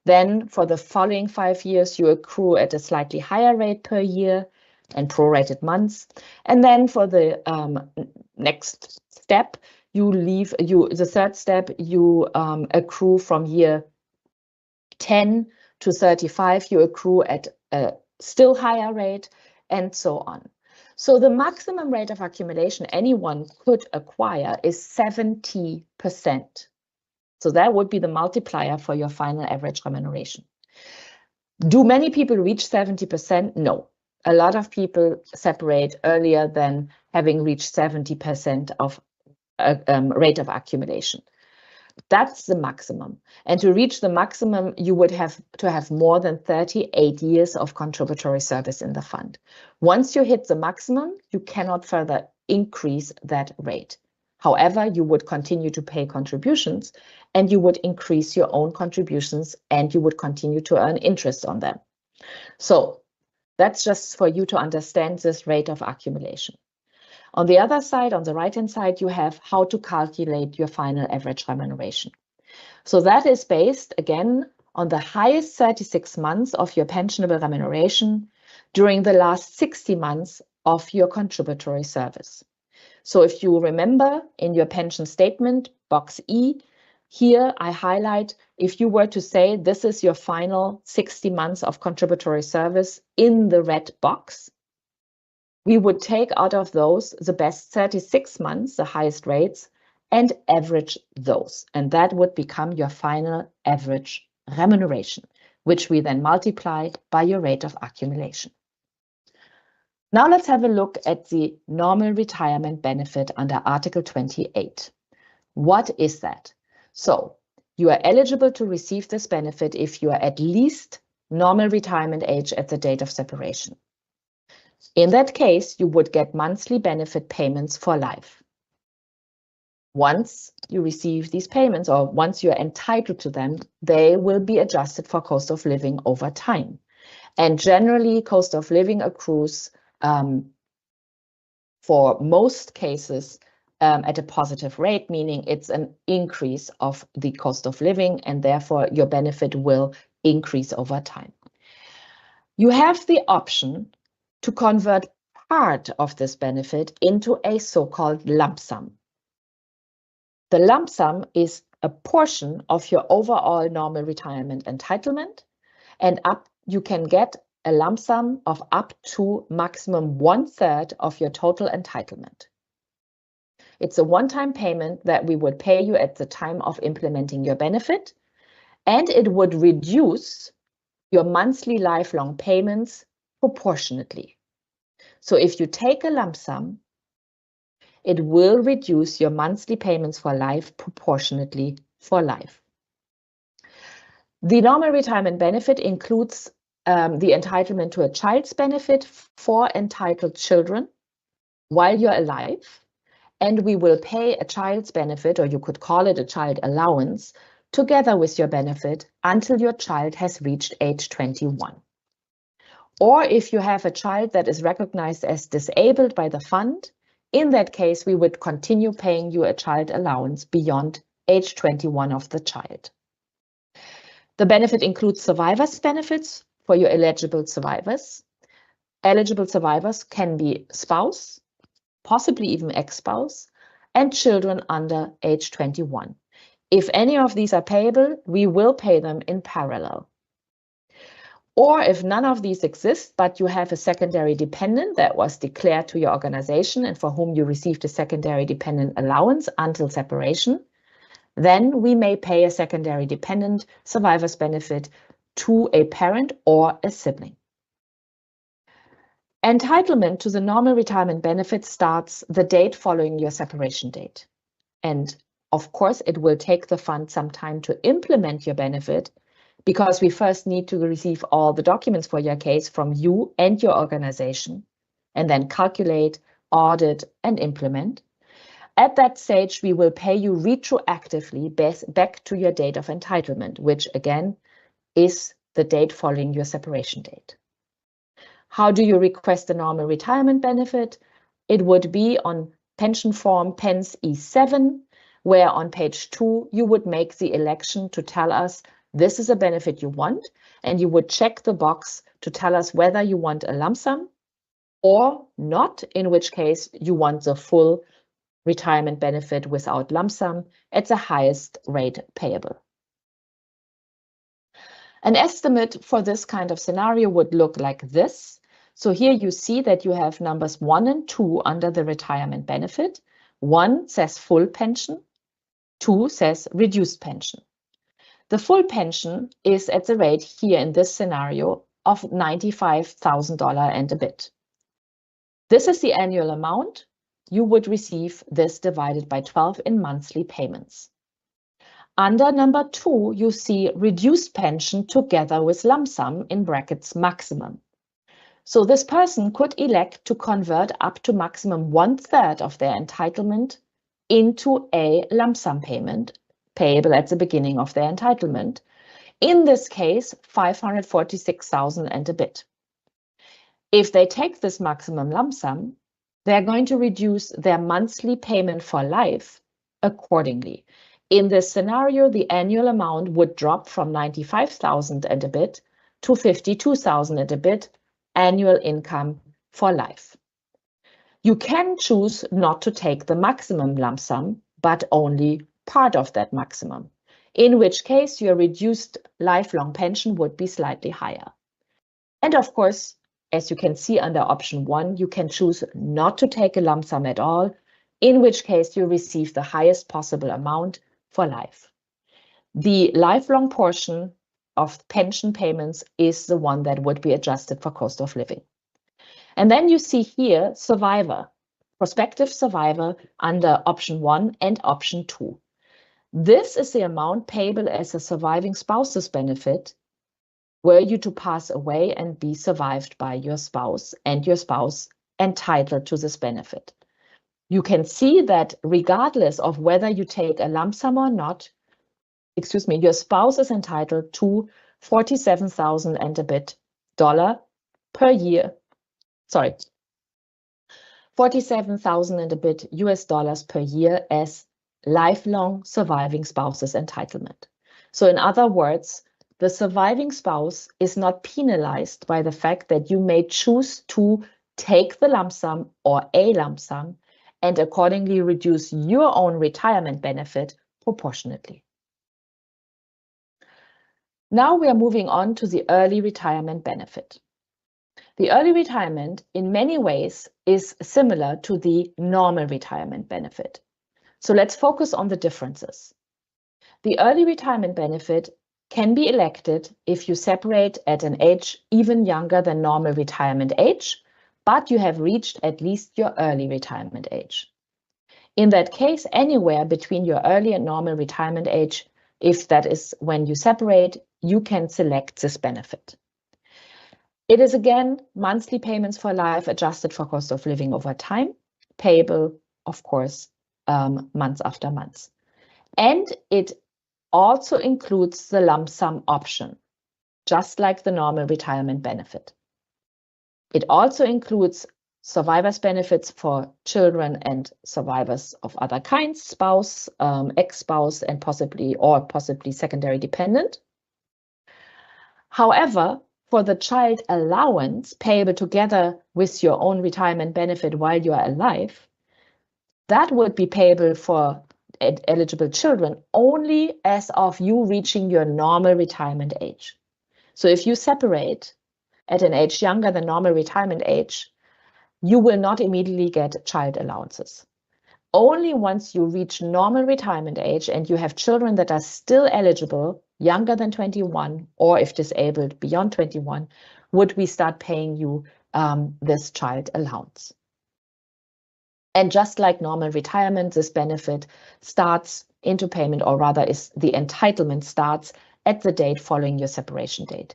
Then for the following 5 years, you accrue at a slightly higher rate per year and prorated months. And then for the next step, the third step, you accrue from year 10 to 35, you accrue at a still higher rate, and so on. So the maximum rate of accumulation anyone could acquire is 70%. So that would be the multiplier for your final average remuneration. Do many people reach 70%? No. A lot of people separate earlier than having reached 70% of rate of accumulation. That's the maximum. And to reach the maximum, you would have to have more than 38 years of contributory service in the fund. Once you hit the maximum, you cannot further increase that rate. However, you would continue to pay contributions and you would increase your own contributions and you would continue to earn interest on them. So that's just for you to understand this rate of accumulation. On the other side, on the right-hand side, you have how to calculate your final average remuneration. So that is based, again, on the highest 36 months of your pensionable remuneration during the last 60 months of your contributory service. So if you remember in your pension statement, box E, here I highlight, if you were to say this is your final 60 months of contributory service in the red box, we would take out of those the best 36 months, the highest rates, and average those. And that would become your final average remuneration, which we then multiply by your rate of accumulation. Now let's have a look at the normal retirement benefit under Article 28. What is that? So you are eligible to receive this benefit if you are at least normal retirement age at the date of separation. In that case, you would get monthly benefit payments for life. Once you receive these payments, or once you're entitled to them, they will be adjusted for cost of living over time. And generally, cost of living accrues for most cases at a positive rate, meaning it's an increase of the cost of living, and therefore your benefit will increase over time. You have the option to convert part of this benefit into a so-called lump sum. The lump sum is a portion of your overall normal retirement entitlement, and you can get a lump sum of up to maximum 1/3 of your total entitlement. It's a one-time payment that we would pay you at the time of implementing your benefit, and it would reduce your monthly lifelong payments proportionately. So if you take a lump sum, it will reduce your monthly payments for life proportionately for life. The normal retirement benefit includes the entitlement to a child's benefit for entitled children while you're alive, and we will pay a child's benefit, or you could call it a child allowance, together with your benefit until your child has reached age 21. Or if you have a child that is recognized as disabled by the fund, in that case, we would continue paying you a child allowance beyond age 21 of the child. The benefit includes survivors' benefits for your eligible survivors. Eligible survivors can be spouse, possibly even ex-spouse, and children under age 21. If any of these are payable, we will pay them in parallel. Or if none of these exist, but you have a secondary dependent that was declared to your organization and for whom you received a secondary dependent allowance until separation, then we may pay a secondary dependent survivor's benefit to a parent or a sibling. Entitlement to the normal retirement benefit starts the date following your separation date. And of course, it will take the fund some time to implement your benefit, because we first need to receive all the documents for your case from you and your organization, and then calculate, audit, and implement. At that stage, we will pay you retroactively back to your date of entitlement, which again is the date following your separation date. How do you request a normal retirement benefit? It would be on pension form PENS E7, where on page 2, you would make the election to tell us this is a benefit you want, and you would check the box to tell us whether you want a lump sum or not, in which case you want the full retirement benefit without lump sum at the highest rate payable. An estimate for this kind of scenario would look like this. So here you see that you have numbers 1 and 2 under the retirement benefit. 1 says full pension, 2 says reduced pension. The full pension is at the rate here in this scenario of $95,000 and a bit. This is the annual amount. You would receive this divided by 12 in monthly payments. Under number 2, you see reduced pension together with lump sum in brackets maximum. So this person could elect to convert up to maximum 1/3 of their entitlement into a lump sum payment payable at the beginning of their entitlement. In this case, $546,000 and a bit. If they take this maximum lump sum, they're going to reduce their monthly payment for life accordingly. In this scenario, the annual amount would drop from $95,000 and a bit to $52,000 and a bit annual income for life. You can choose not to take the maximum lump sum, but only part of that maximum, in which case your reduced lifelong pension would be slightly higher. And of course, as you can see under option 1, you can choose not to take a lump sum at all, in which case you receive the highest possible amount for life. The lifelong portion of pension payments is the one that would be adjusted for cost of living. And then you see here survivor, prospective survivor under option 1 and option 2. This is the amount payable as a surviving spouse's benefit were you to pass away and be survived by your spouse, and your spouse entitled to this benefit. You can see that regardless of whether you take a lump sum or not, your spouse is entitled to $47,000 and a bit per year. Sorry, $47,000 and a bit US dollars per year as lifelong surviving spouse's entitlement. So in other words, the surviving spouse is not penalized by the fact that you may choose to take the lump sum or a lump sum and accordingly reduce your own retirement benefit proportionately. Now we are moving on to the early retirement benefit. The early retirement in many ways is similar to the normal retirement benefit. So let's focus on the differences. The early retirement benefit can be elected if you separate at an age even younger than normal retirement age, but you have reached at least your early retirement age. In that case, anywhere between your early and normal retirement age, if that is when you separate, you can select this benefit. It is again monthly payments for life adjusted for cost of living over time, payable, of course, month after month. And it also includes the lump sum option, just like the normal retirement benefit. It also includes survivors' benefits for children and survivors of other kinds, spouse, ex-spouse, and possibly secondary dependent. However, for the child allowance payable together with your own retirement benefit while you are alive, that would be payable for eligible children only as of you reaching your normal retirement age. So if you separate at an age younger than normal retirement age, you will not immediately get child allowances. Only once you reach normal retirement age and you have children that are still eligible, younger than 21, or if disabled, beyond 21, would we start paying you this child allowance. And just like normal retirement, this benefit starts into payment, or rather is the entitlement starts at the date following your separation date.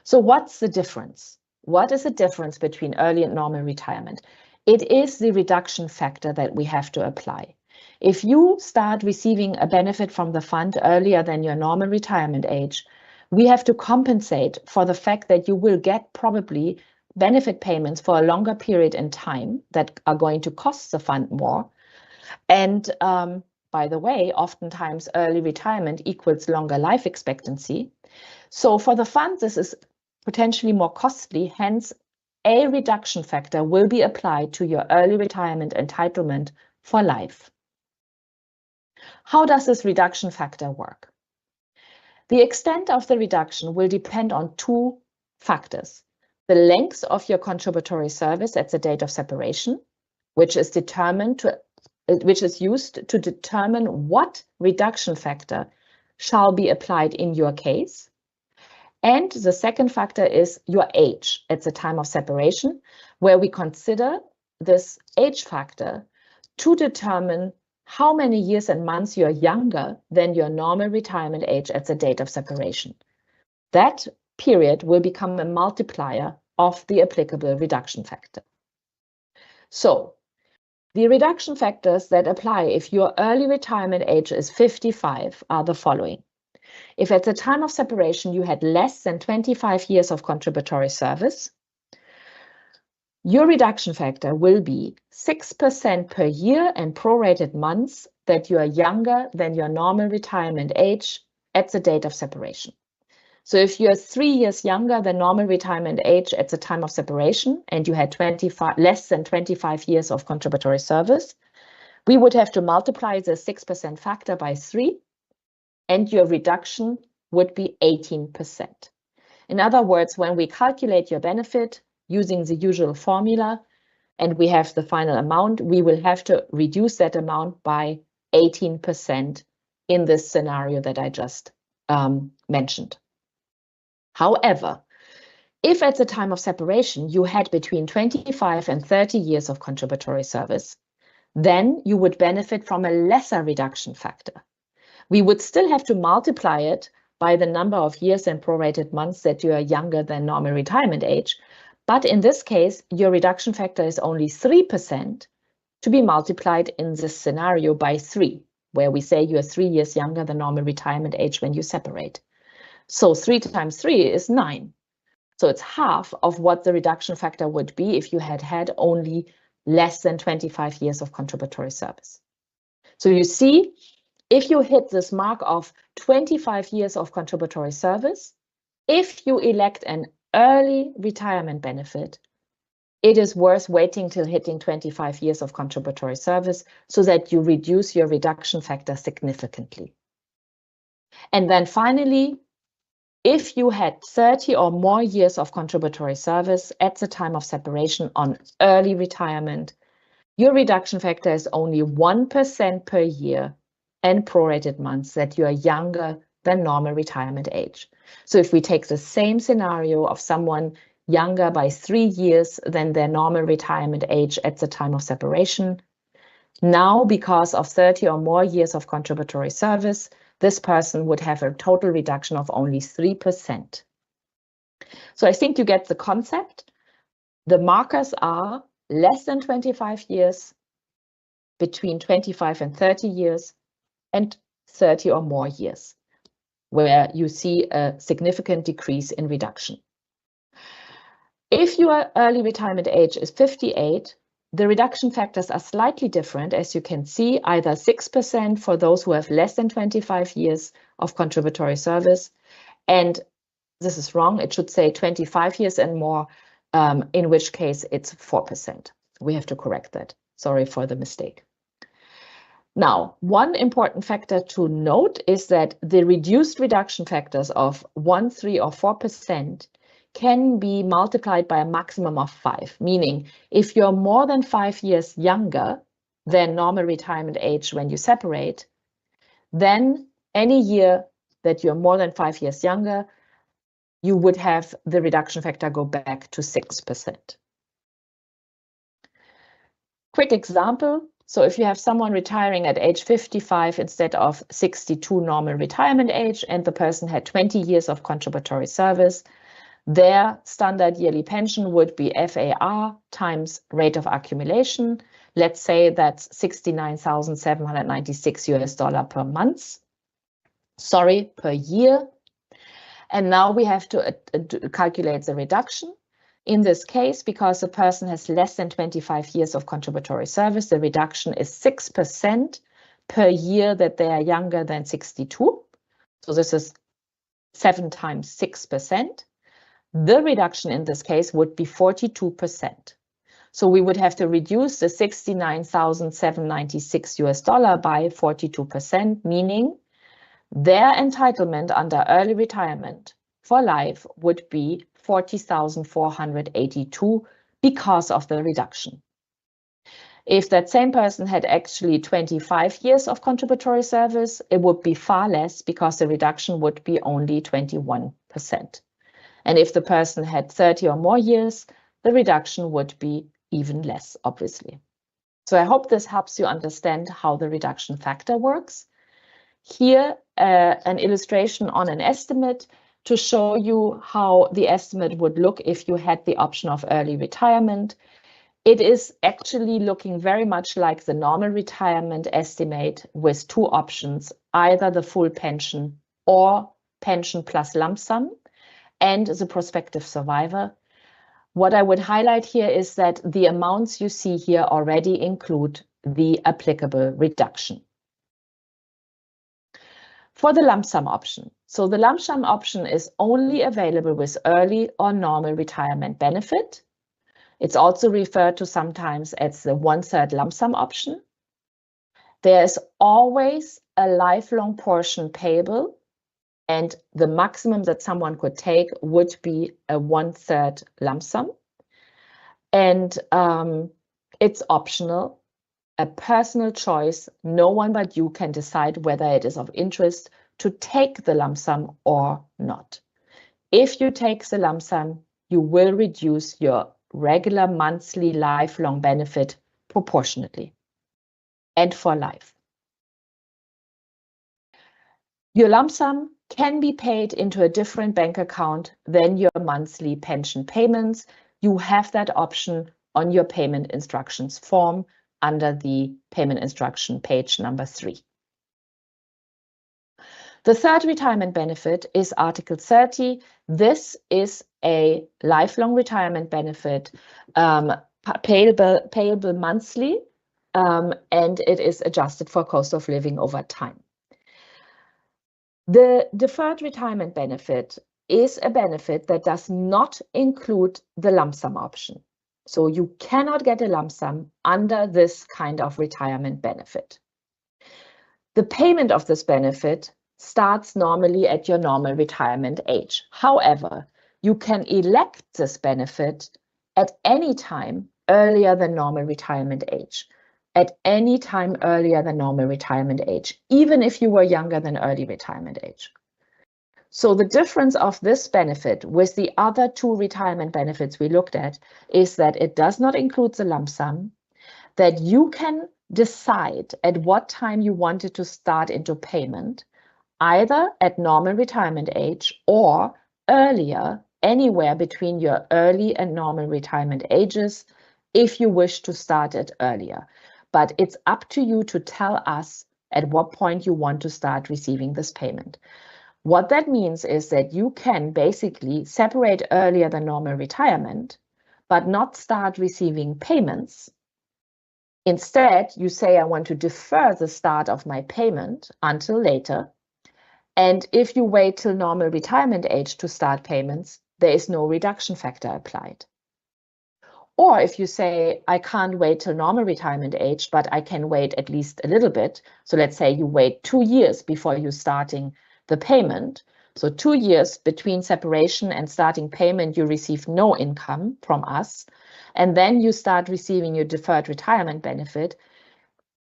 So what's the difference? What is the difference between early and normal retirement? It is the reduction factor that we have to apply. If you start receiving a benefit from the fund earlier than your normal retirement age, we have to compensate for the fact that you will get probably benefit payments for a longer period in time that are going to cost the fund more. And by the way, oftentimes early retirement equals longer life expectancy. So for the fund, this is potentially more costly. Hence, a reduction factor will be applied to your early retirement entitlement for life. How does this reduction factor work? The extent of the reduction will depend on two factors. The length of your contributory service at the date of separation, which is used to determine what reduction factor shall be applied in your case. And the second factor is your age at the time of separation, where we consider this age factor to determine how many years and months you are younger than your normal retirement age at the date of separation. That period will become a multiplier of the applicable reduction factor. So the reduction factors that apply if your early retirement age is 55 are the following. If at the time of separation you had less than 25 years of contributory service, your reduction factor will be 6% per year and prorated months that you are younger than your normal retirement age at the date of separation. So if you're 3 years younger than normal retirement age at the time of separation and you had less than 25 years of contributory service, we would have to multiply the 6% factor by 3, and your reduction would be 18%. In other words, when we calculate your benefit using the usual formula and we have the final amount, we will have to reduce that amount by 18% in this scenario that I just mentioned. However, if at the time of separation you had between 25 and 30 years of contributory service, then you would benefit from a lesser reduction factor. We would still have to multiply it by the number of years and prorated months that you are younger than normal retirement age. But in this case, your reduction factor is only 3% to be multiplied in this scenario by 3, where we say you are 3 years younger than normal retirement age when you separate. So 3 times 3 is 9. So it's half of what the reduction factor would be if you had had only less than 25 years of contributory service. So you see, if you hit this mark of 25 years of contributory service, if you elect an early retirement benefit, it is worth waiting till hitting 25 years of contributory service so that you reduce your reduction factor significantly. And then finally, if you had 30 or more years of contributory service at the time of separation on early retirement, your reduction factor is only 1% per year and prorated months that you are younger than normal retirement age. So if we take the same scenario of someone younger by 3 years than their normal retirement age at the time of separation, now because of 30 or more years of contributory service, this person would have a total reduction of only 3%. So I think you get the concept. The markers are less than 25 years, between 25 and 30 years, and 30 or more years, where you see a significant decrease in reduction. If your early retirement age is 58, the reduction factors are slightly different, as you can see, either 6% for those who have less than 25 years of contributory service, and this is wrong, it should say 25 years and more, in which case it's 4%. We have to correct that. Sorry for the mistake. Now, one important factor to note is that the reduced reduction factors of 1, 3, or 4% can be multiplied by a maximum of 5, meaning if you're more than 5 years younger than normal retirement age when you separate, then any year that you're more than 5 years younger, you would have the reduction factor go back to 6%. Quick example. So if you have someone retiring at age 55 instead of 62 normal retirement age, and the person had 20 years of contributory service, their standard yearly pension would be FAR times rate of accumulation. Let's say that's $69,796 per month. Sorry, per year. And now we have to calculate the reduction. In this case, because the person has less than 25 years of contributory service, the reduction is 6% per year that they are younger than 62. So this is 7 times 6%. The reduction in this case would be 42%. So we would have to reduce the $69,796 by 42%, meaning their entitlement under early retirement for life would be $40,482 because of the reduction. If that same person had actually 25 years of contributory service, it would be far less because the reduction would be only 21%. And if the person had 30 or more years, the reduction would be even less, obviously. So I hope this helps you understand how the reduction factor works. Here, an illustration on an estimate to show you how the estimate would look if you had the option of early retirement. It is actually looking very much like the normal retirement estimate with two options, either the full pension or pension plus lump sum and the prospective survivor. What I would highlight here is that the amounts you see here already include the applicable reduction. For the lump sum option. So the lump sum option is only available with early or normal retirement benefit. It's also referred to sometimes as the 1/3 lump sum option. There is always a lifelong portion payable, and the maximum that someone could take would be a 1/3 lump sum. And it's optional. A personal choice. No one but you can decide whether it is of interest to take the lump sum or not. If you take the lump sum, you will reduce your regular monthly lifelong benefit proportionately and for life. Your lump sum can be paid into a different bank account than your monthly pension payments. You have that option on your payment instructions form under the payment instruction page number 3. The third retirement benefit is Article 30. This is a lifelong retirement benefit payable monthly, and it is adjusted for cost of living over time. The deferred retirement benefit is a benefit that does not include the lump sum option. So you cannot get a lump sum under this kind of retirement benefit. The payment of this benefit starts normally at your normal retirement age. However, you can elect this benefit at any time earlier than normal retirement age. At any time earlier than normal retirement age, even if you were younger than early retirement age. So the difference of this benefit with the other two retirement benefits we looked at is that it does not include the lump sum, that you can decide at what time you wanted to start into payment, either at normal retirement age or earlier, anywhere between your early and normal retirement ages, if you wish to start it earlier. But it's up to you to tell us at what point you want to start receiving this payment. What that means is that you can basically separate earlier than normal retirement, but not start receiving payments. Instead, you say, I want to defer the start of my payment until later. And if you wait till normal retirement age to start payments, there is no reduction factor applied. Or if you say, I can't wait till normal retirement age, but I can wait at least a little bit. So let's say you wait 2 years before you starting the payment. So 2 years between separation and starting payment, you receive no income from us. And then you start receiving your deferred retirement benefit.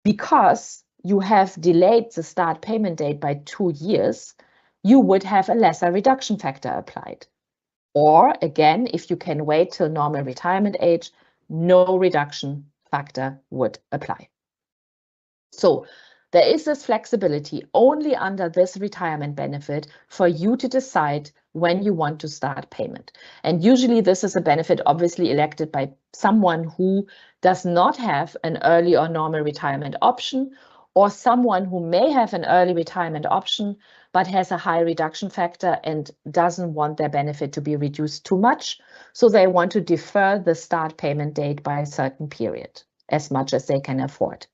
Because you have delayed the start payment date by 2 years, you would have a lesser reduction factor applied. Or again, if you can wait till normal retirement age, no reduction factor would apply. So there is this flexibility only under this retirement benefit for you to decide when you want to start payment. And usually this is a benefit obviously elected by someone who does not have an early or normal retirement option, or someone who may have an early retirement option but has a high reduction factor and doesn't want their benefit to be reduced too much. So they want to defer the start payment date by a certain period, as much as they can afford.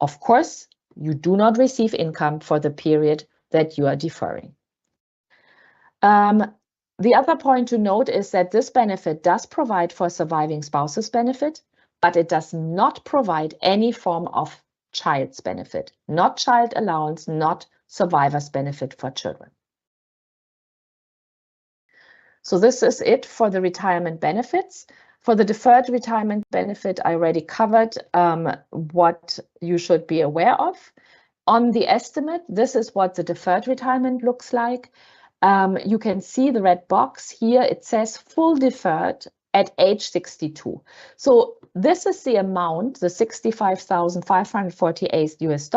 Of course, you do not receive income for the period that you are deferring. The other point to note is that this benefit does provide for surviving spouse's benefit, but it does not provide any form of child's benefit, not child allowance, not survivor's benefit for children. So this is it for the retirement benefits. For the deferred retirement benefit, I already covered what you should be aware of. On the estimate, this is what the deferred retirement looks like. You can see the red box here. It says full deferred at age 62. So this is the amount, the $65,548 US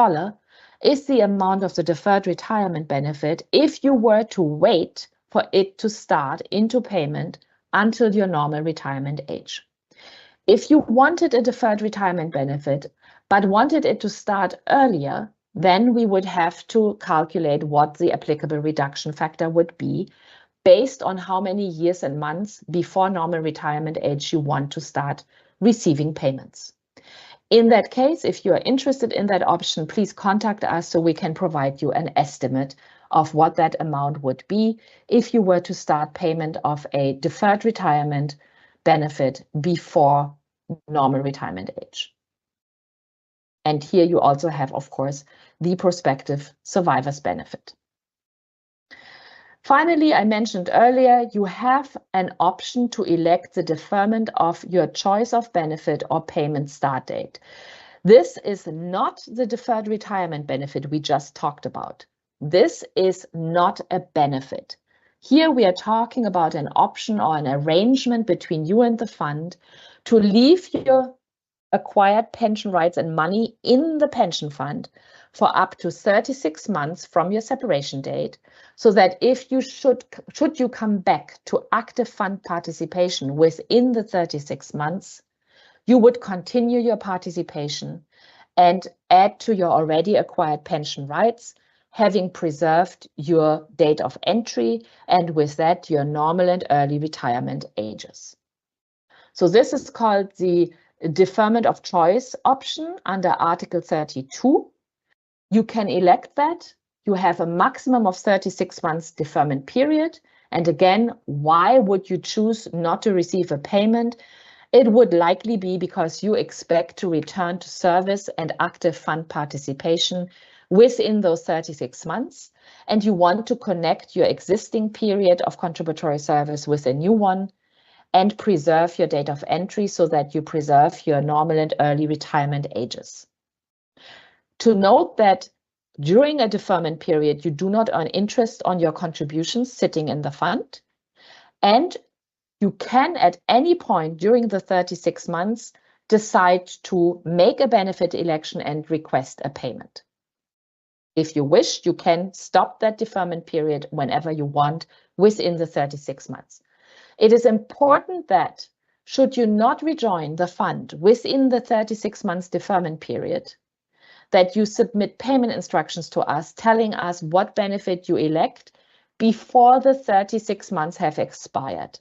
is the amount of the deferred retirement benefit if you were to wait for it to start into payment until your normal retirement age. If you wanted a deferred retirement benefit, but wanted it to start earlier, then we would have to calculate what the applicable reduction factor would be based on how many years and months before normal retirement age you want to start receiving payments. In that case, if you are interested in that option, please contact us so we can provide you an estimate of what that amount would be if you were to start payment of a deferred retirement benefit before normal retirement age. And here you also have, of course, the prospective survivor's benefit. Finally, I mentioned earlier, you have an option to elect the deferment of your choice of benefit or payment start date. This is not the deferred retirement benefit we just talked about. This is not a benefit. Here we are talking about an option or an arrangement between you and the fund to leave your acquired pension rights and money in the pension fund for up to 36 months from your separation date, so that if you should you come back to active fund participation within the 36 months, you would continue your participation and add to your already acquired pension rights, having preserved your date of entry and with that your normal and early retirement ages. So this is called the deferment of choice option under Article 32. You can elect that. You have a maximum of 36 months deferment period. And again, why would you choose not to receive a payment? It would likely be because you expect to return to service and active fund participation within those 36 months, and you want to connect your existing period of contributory service with a new one and preserve your date of entry so that you preserve your normal and early retirement ages. To note that during a deferment period, you do not earn interest on your contributions sitting in the fund, and you can at any point during the 36 months decide to make a benefit election and request a payment. If you wish, you can stop that deferment period whenever you want within the 36 months. It is important that should you not rejoin the fund within the 36 months deferment period, that you submit payment instructions to us telling us what benefit you elect before the 36 months have expired.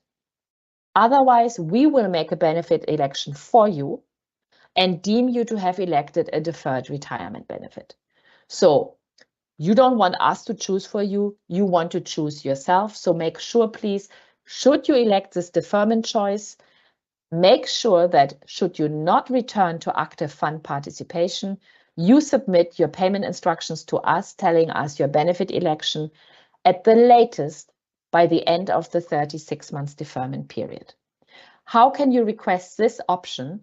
Otherwise, we will make a benefit election for you and deem you to have elected a deferred retirement benefit. So you don't want us to choose for you, you want to choose yourself. So make sure, please, should you elect this deferment choice, make sure that should you not return to active fund participation, you submit your payment instructions to us, telling us your benefit election at the latest by the end of the 36 months deferment period. How can you request this option?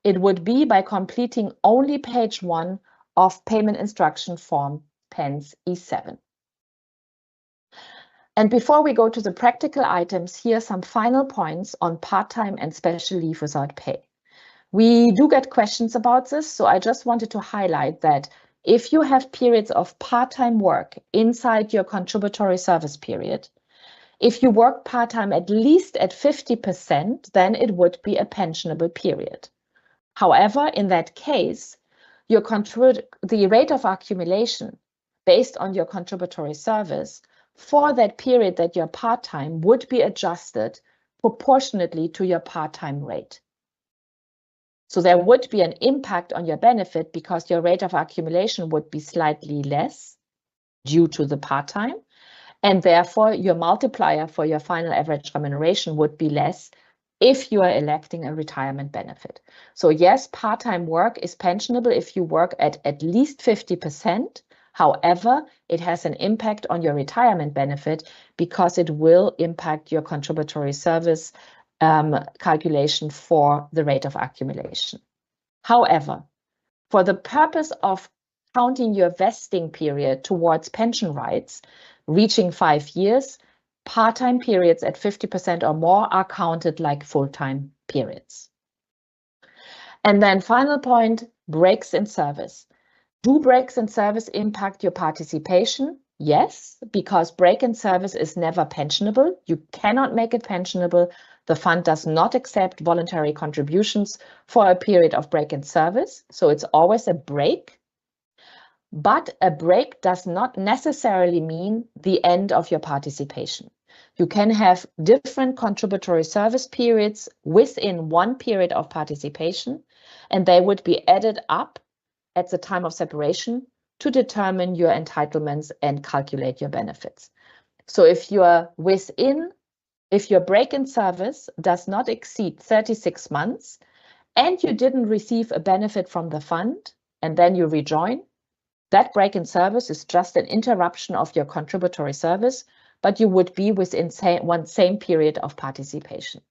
It would be by completing only page 1 of payment instruction form PENS E7. And before we go to the practical items, here are some final points on part-time and special leave without pay. We do get questions about this, so I just wanted to highlight that if you have periods of part-time work inside your contributory service period, if you work part-time at least at 50%, then it would be a pensionable period. However, in that case, the rate of accumulation based on your contributory service for that period that you're part-time would be adjusted proportionately to your part-time rate. So there would be an impact on your benefit because your rate of accumulation would be slightly less due to the part-time, and therefore your multiplier for your final average remuneration would be less if you are electing a retirement benefit. So yes, part-time work is pensionable if you work at least 50%. However, it has an impact on your retirement benefit because it will impact your contributory service calculation for the rate of accumulation. However, for the purpose of counting your vesting period towards pension rights, reaching 5 years, part-time periods at 50% or more are counted like full-time periods. And then final point, breaks in service. Do breaks in service impact your participation? Yes, because break in service is never pensionable. You cannot make it pensionable. The fund does not accept voluntary contributions for a period of break in service. So it's always a break. But a break does not necessarily mean the end of your participation. You can have different contributory service periods within one period of participation, and they would be added up at the time of separation to determine your entitlements and calculate your benefits. So if your break in service does not exceed 36 months and you didn't receive a benefit from the fund and then you rejoin, that break in service is just an interruption of your contributory service, but you would be within same period of participation.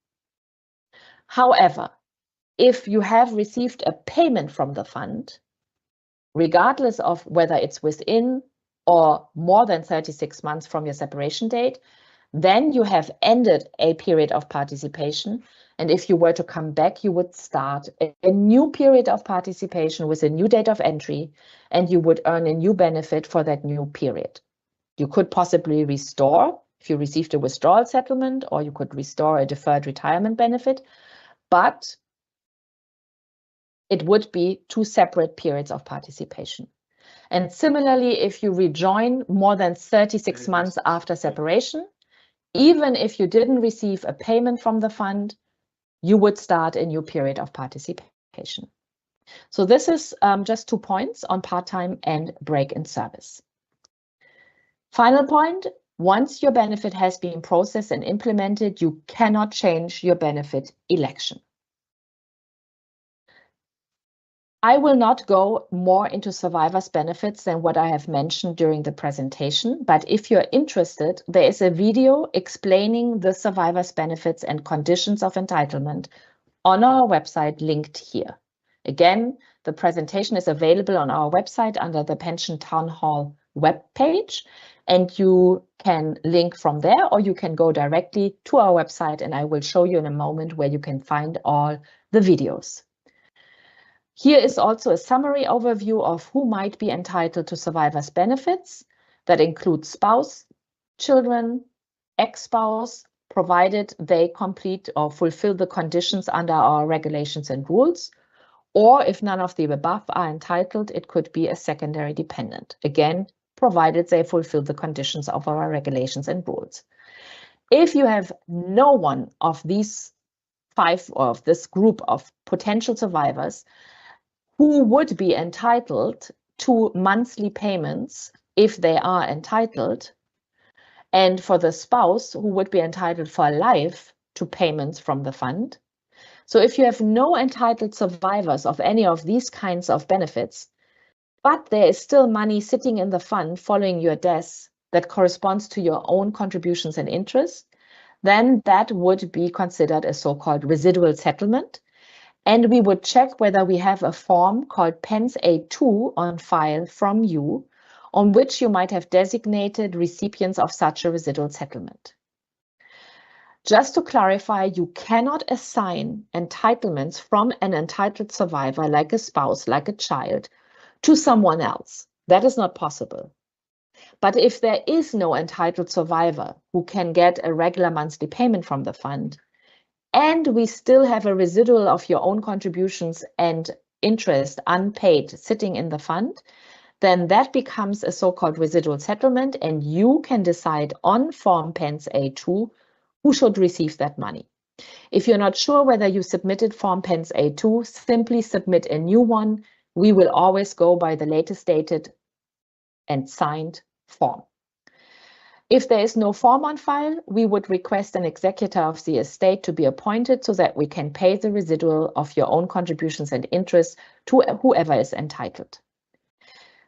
However, if you have received a payment from the fund, regardless of whether it's within or more than 36 months from your separation date, then you have ended a period of participation. And if you were to come back, you would start a new period of participation with a new date of entry, and you would earn a new benefit for that new period. You could possibly restore if you received a withdrawal settlement, or you could restore a deferred retirement benefit, but it would be 2 separate periods of participation. And similarly, if you rejoin more than 36 months after separation, even if you didn't receive a payment from the fund, you would start a new period of participation. So this is just 2 points on part-time and break in service. Final point, once your benefit has been processed and implemented, you cannot change your benefit election. I will not go more into survivors' benefits than what I have mentioned during the presentation, but if you're interested, there is a video explaining the survivors' benefits and conditions of entitlement on our website linked here. Again, the presentation is available on our website under the Pension Town Hall webpage, and you can link from there, or you can go directly to our website, and I will show you in a moment where you can find all the videos. Here is also a summary overview of who might be entitled to survivors' benefits. That includes spouse, children, ex-spouse, provided they complete or fulfill the conditions under our regulations and rules. Or if none of the above are entitled, it could be a secondary dependent. Again, provided they fulfill the conditions of our regulations and rules. If you have no one of these 5 of this group of potential survivors who would be entitled to monthly payments if they are entitled, and for the spouse who would be entitled for life to payments from the fund, So if you have no entitled survivors of any of these kinds of benefits, but there is still money sitting in the fund following your death that corresponds to your own contributions and interest, then that would be considered a so-called residual settlement. And we would check whether we have a form called Pens A2 on file from you, on which you might have designated recipients of such a residual settlement. Just to clarify, you cannot assign entitlements from an entitled survivor, like a spouse, like a child, to someone else. That is not possible. But if there is no entitled survivor who can get a regular monthly payment from the fund, and we still have a residual of your own contributions and interest unpaid sitting in the fund, then that becomes a so-called residual settlement, and you can decide on Form Pens A2 who should receive that money. If you're not sure whether you submitted Form Pens A2, simply submit a new one. We will always go by the latest dated and signed form. If there is no form on file, we would request an executor of the estate to be appointed so that we can pay the residual of your own contributions and interest to whoever is entitled.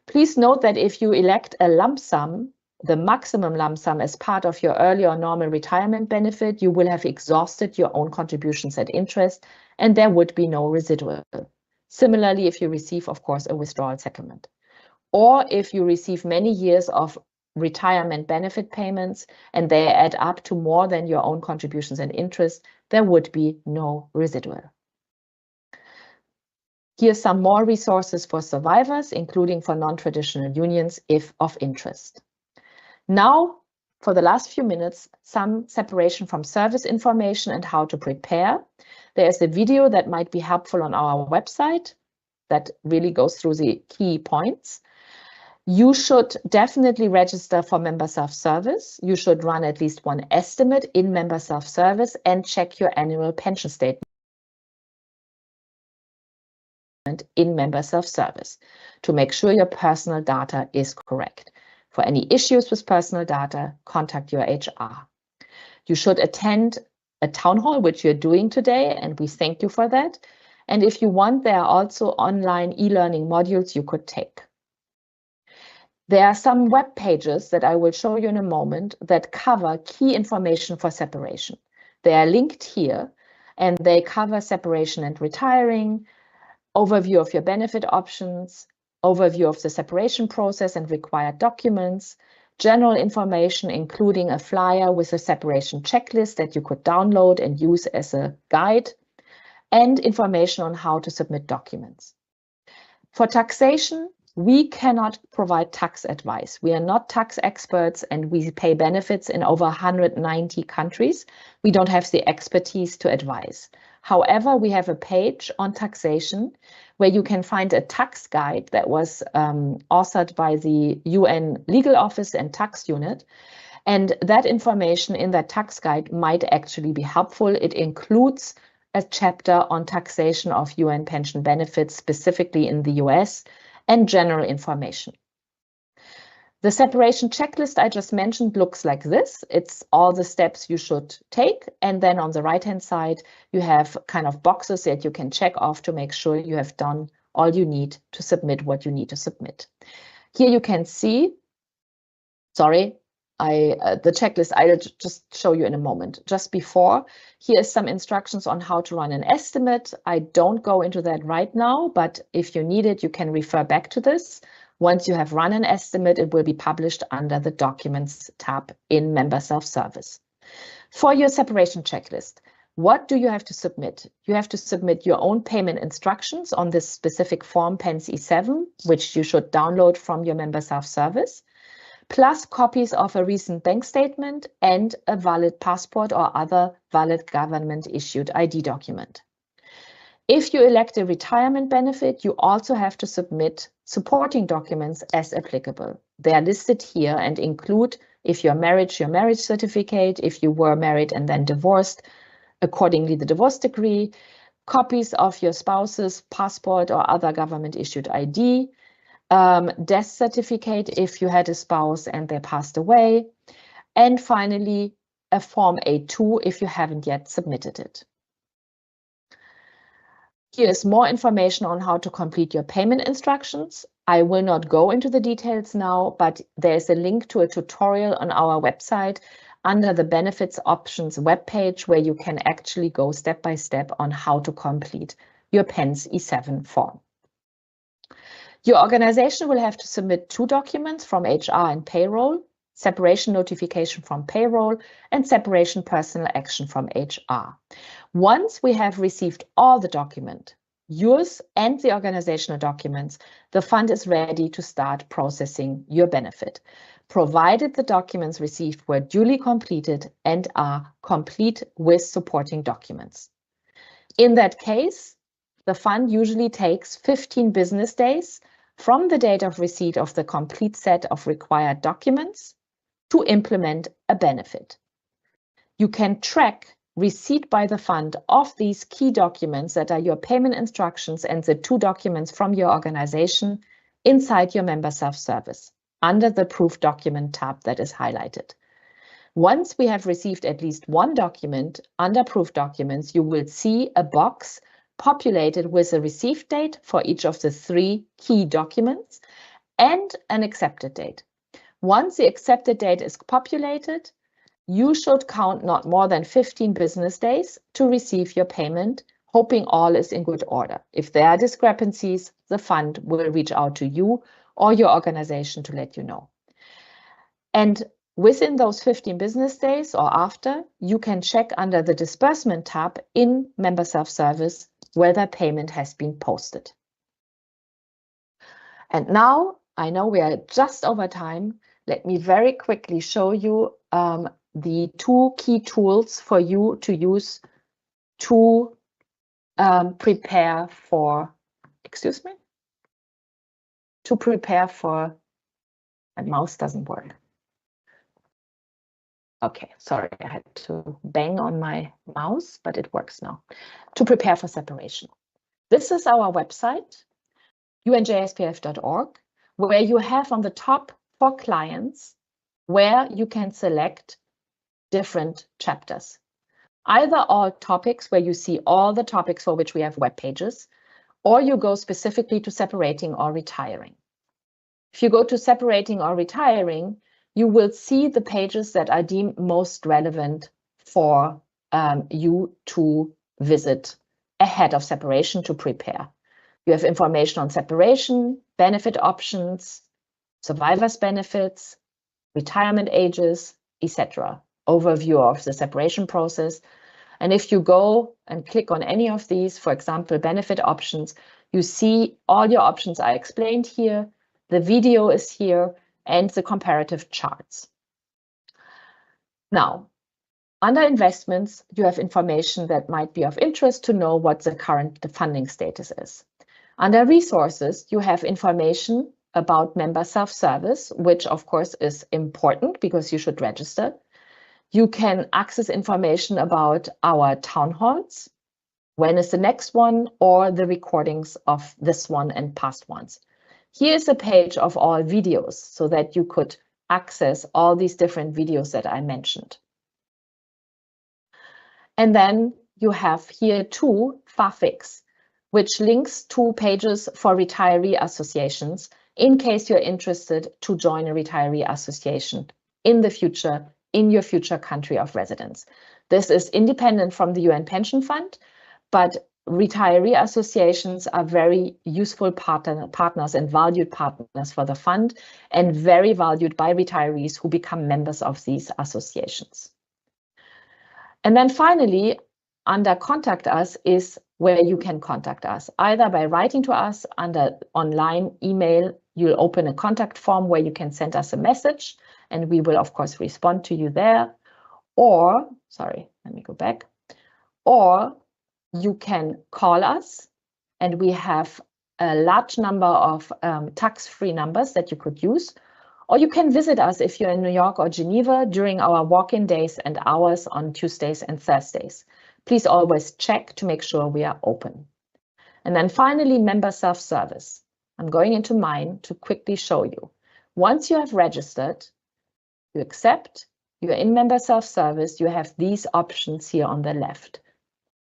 Please note that if you elect a lump sum, the maximum lump sum as part of your early or normal retirement benefit, you will have exhausted your own contributions and interest, and there would be no residual. Similarly, if you receive, of course, a withdrawal settlement, or if you receive many years of retirement benefit payments and they add up to more than your own contributions and interest, there would be no residual. Here's some more resources for survivors, including for non-traditional unions, if of interest. Now, for the last few minutes, some separation from service information and how to prepare. There is a video that might be helpful on our website that really goes through the key points. You should definitely register for member self-service. You should run at least one estimate in member self-service and check your annual pension statement in member self-service to make sure your personal data is correct. For any issues with personal data, contact your HR. You should attend a town hall, which you're doing today, and we thank you for that. And if you want, there are also online e-learning modules you could take. There are some web pages that I will show you in a moment that cover key information for separation. They are linked here, and they cover separation and retiring, overview of your benefit options, overview of the separation process and required documents, general information, including a flyer with a separation checklist that you could download and use as a guide, and information on how to submit documents. For taxation, we cannot provide tax advice. We are not tax experts, and we pay benefits in over 190 countries. We don't have the expertise to advise. However, we have a page on taxation where you can find a tax guide that was authored by the UN Legal Office and Tax Unit. And that information in that tax guide might actually be helpful. It includes a chapter on taxation of UN pension benefits, specifically in the US, and general information. The separation checklist I just mentioned looks like this. It's all the steps you should take. And then on the right-hand side, you have kind of boxes that you can check off to make sure you have done all you need to submit what you need to submit. Here you can see, sorry, the checklist I'll just show you in a moment. Just before, here is some instructions on how to run an estimate. I don't go into that right now, but if you need it, you can refer back to this. Once you have run an estimate, it will be published under the Documents tab in Member Self-Service. For your separation checklist, what do you have to submit? You have to submit your own payment instructions on this specific form, Pens E7, which you should download from your Member Self-Service, plus copies of a recent bank statement and a valid passport or other valid government-issued ID document. If you elect a retirement benefit, you also have to submit supporting documents as applicable. They are listed here and include, if you're married, your marriage certificate, if you were married and then divorced, accordingly the divorce decree, copies of your spouse's passport or other government-issued ID, death certificate if you had a spouse and they passed away, and finally a Form A2 if you haven't yet submitted it. Here is more information on how to complete your payment instructions. I will not go into the details now, but there's a link to a tutorial on our website under the benefits options webpage where you can actually go step by step on how to complete your PENS E7 form. Your organization will have to submit 2 documents from HR and payroll, separation notification from payroll, and separation personal action from HR. Once we have received all the documents, yours and the organizational documents, the fund is ready to start processing your benefit, provided the documents received were duly completed and are complete with supporting documents. In that case, the fund usually takes 15 business days from the date of receipt of the complete set of required documents to implement a benefit. You can track receipt by the fund of these key documents that are your payment instructions and the 2 documents from your organization inside your member self-service under the Proof Document tab that is highlighted. Once we have received at least 1 document under Proof Documents, you will see a box populated with a received date for each of the 3 key documents and an accepted date. Once the accepted date is populated, you should count not more than 15 business days to receive your payment, hoping all is in good order. If there are discrepancies, the fund will reach out to you or your organization to let you know. And within those 15 business days or after, you can check under the Disbursement tab in Member Self-Service whether payment has been posted. And now, I know we are just over time. Let me very quickly show you the 2 key tools for you to use to prepare for, my mouse doesn't work. Okay, sorry, I had to bang on my mouse, but it works now. To prepare for separation. This is our website, UNJSPF.org, where you have on the top for clients where you can select different chapters. Either all topics where you see all the topics for which we have web pages, or you go specifically to separating or retiring. If you go to separating or retiring, you will see the pages that are deemed most relevant for you to visit ahead of separation to prepare. You have information on separation, benefit options, survivor's benefits, retirement ages, etc. Overview of the separation process. And if you go and click on any of these, for example, benefit options, you see all your options are explained here. The video is here and the comparative charts. Now, under investments, you have information that might be of interest to know what the current funding status is. Under resources, you have information about member self-service, which of course is important because you should register. You can access information about our town halls, when is the next one, or the recordings of this one and past ones. Here's a page of all videos so that you could access all these different videos that I mentioned. And then you have here 2 FAFICs, which links 2 pages for retiree associations in case you're interested to join a retiree association in the future, in your future country of residence. This is independent from the UN Pension Fund, but retiree associations are very useful partners and valued partners for the fund, and very valued by retirees who become members of these associations. And then finally, under Contact Us is where you can contact us, either by writing to us under online email. You'll open a contact form where you can send us a message, and we will, of course, respond to you there. Or, sorry, let me go back. Or you can call us, and we have a large number of tax-free numbers that you could use. Or you can visit us if you're in New York or Geneva during our walk-in days and hours on Tuesdays and Thursdays. Please always check to make sure we are open. And then finally, member self-service. I'm going into mine to quickly show you. Once you have registered, you accept, you're in member self-service, you have these options here on the left.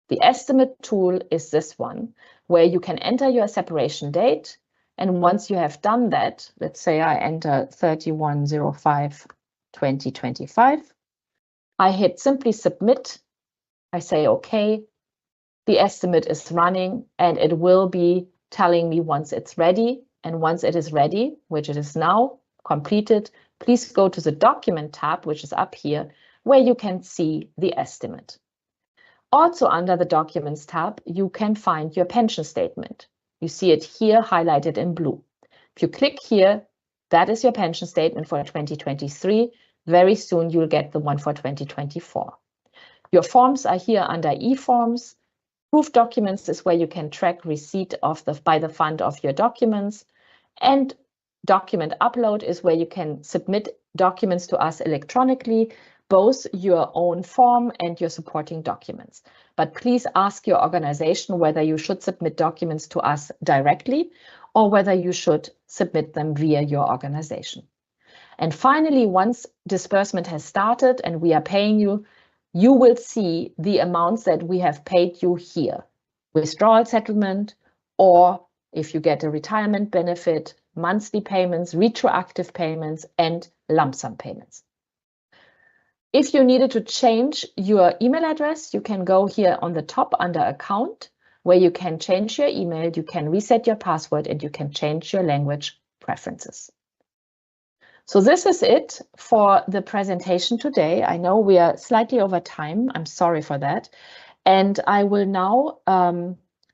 The estimate tool is this one, where you can enter your separation date. And once you have done that, let's say I enter 31/05/2025, I hit simply submit. I say, okay, the estimate is running and it will be telling me once it's ready. And once it is ready, which it is now completed, please go to the document tab, which is up here, where you can see the estimate. Also under the documents tab, you can find your pension statement. You see it here highlighted in blue. If you click here, that is your pension statement for 2023. Very soon you'll get the one for 2024. Your forms are here under e-forms. Proof documents is where you can track receipt of by the fund of your documents. And document upload is where you can submit documents to us electronically, both your own form and your supporting documents. But please ask your organization whether you should submit documents to us directly or whether you should submit them via your organization. And finally, once disbursement has started and we are paying you, you will see the amounts that we have paid you here. Withdrawal settlement, or if you get a retirement benefit, monthly payments, retroactive payments, and lump sum payments. If you needed to change your email address, you can go here on the top under account, where you can change your email, you can reset your password, and you can change your language preferences. So this is it for the presentation today. I know we are slightly over time. I'm sorry for that. And I will now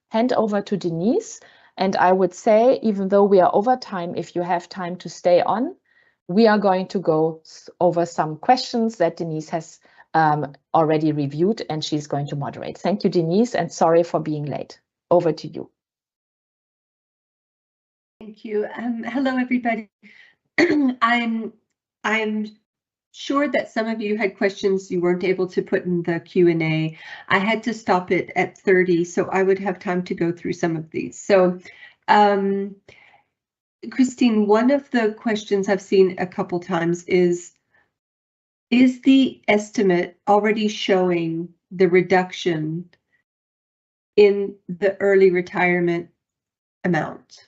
hand over to Denise. And I would say, even though we are over time, if you have time to stay on, we are going to go over some questions that Denise has already reviewed, and she's going to moderate. Thank you, Denise, and sorry for being late. Over to you. Thank you. Hello, everybody. I'm sure that some of you had questions you weren't able to put in the Q&A. I had to stop it at 30, so I would have time to go through some of these. So, Christine, one of the questions I've seen a couple times is the estimate already showing the reduction in the early retirement amount,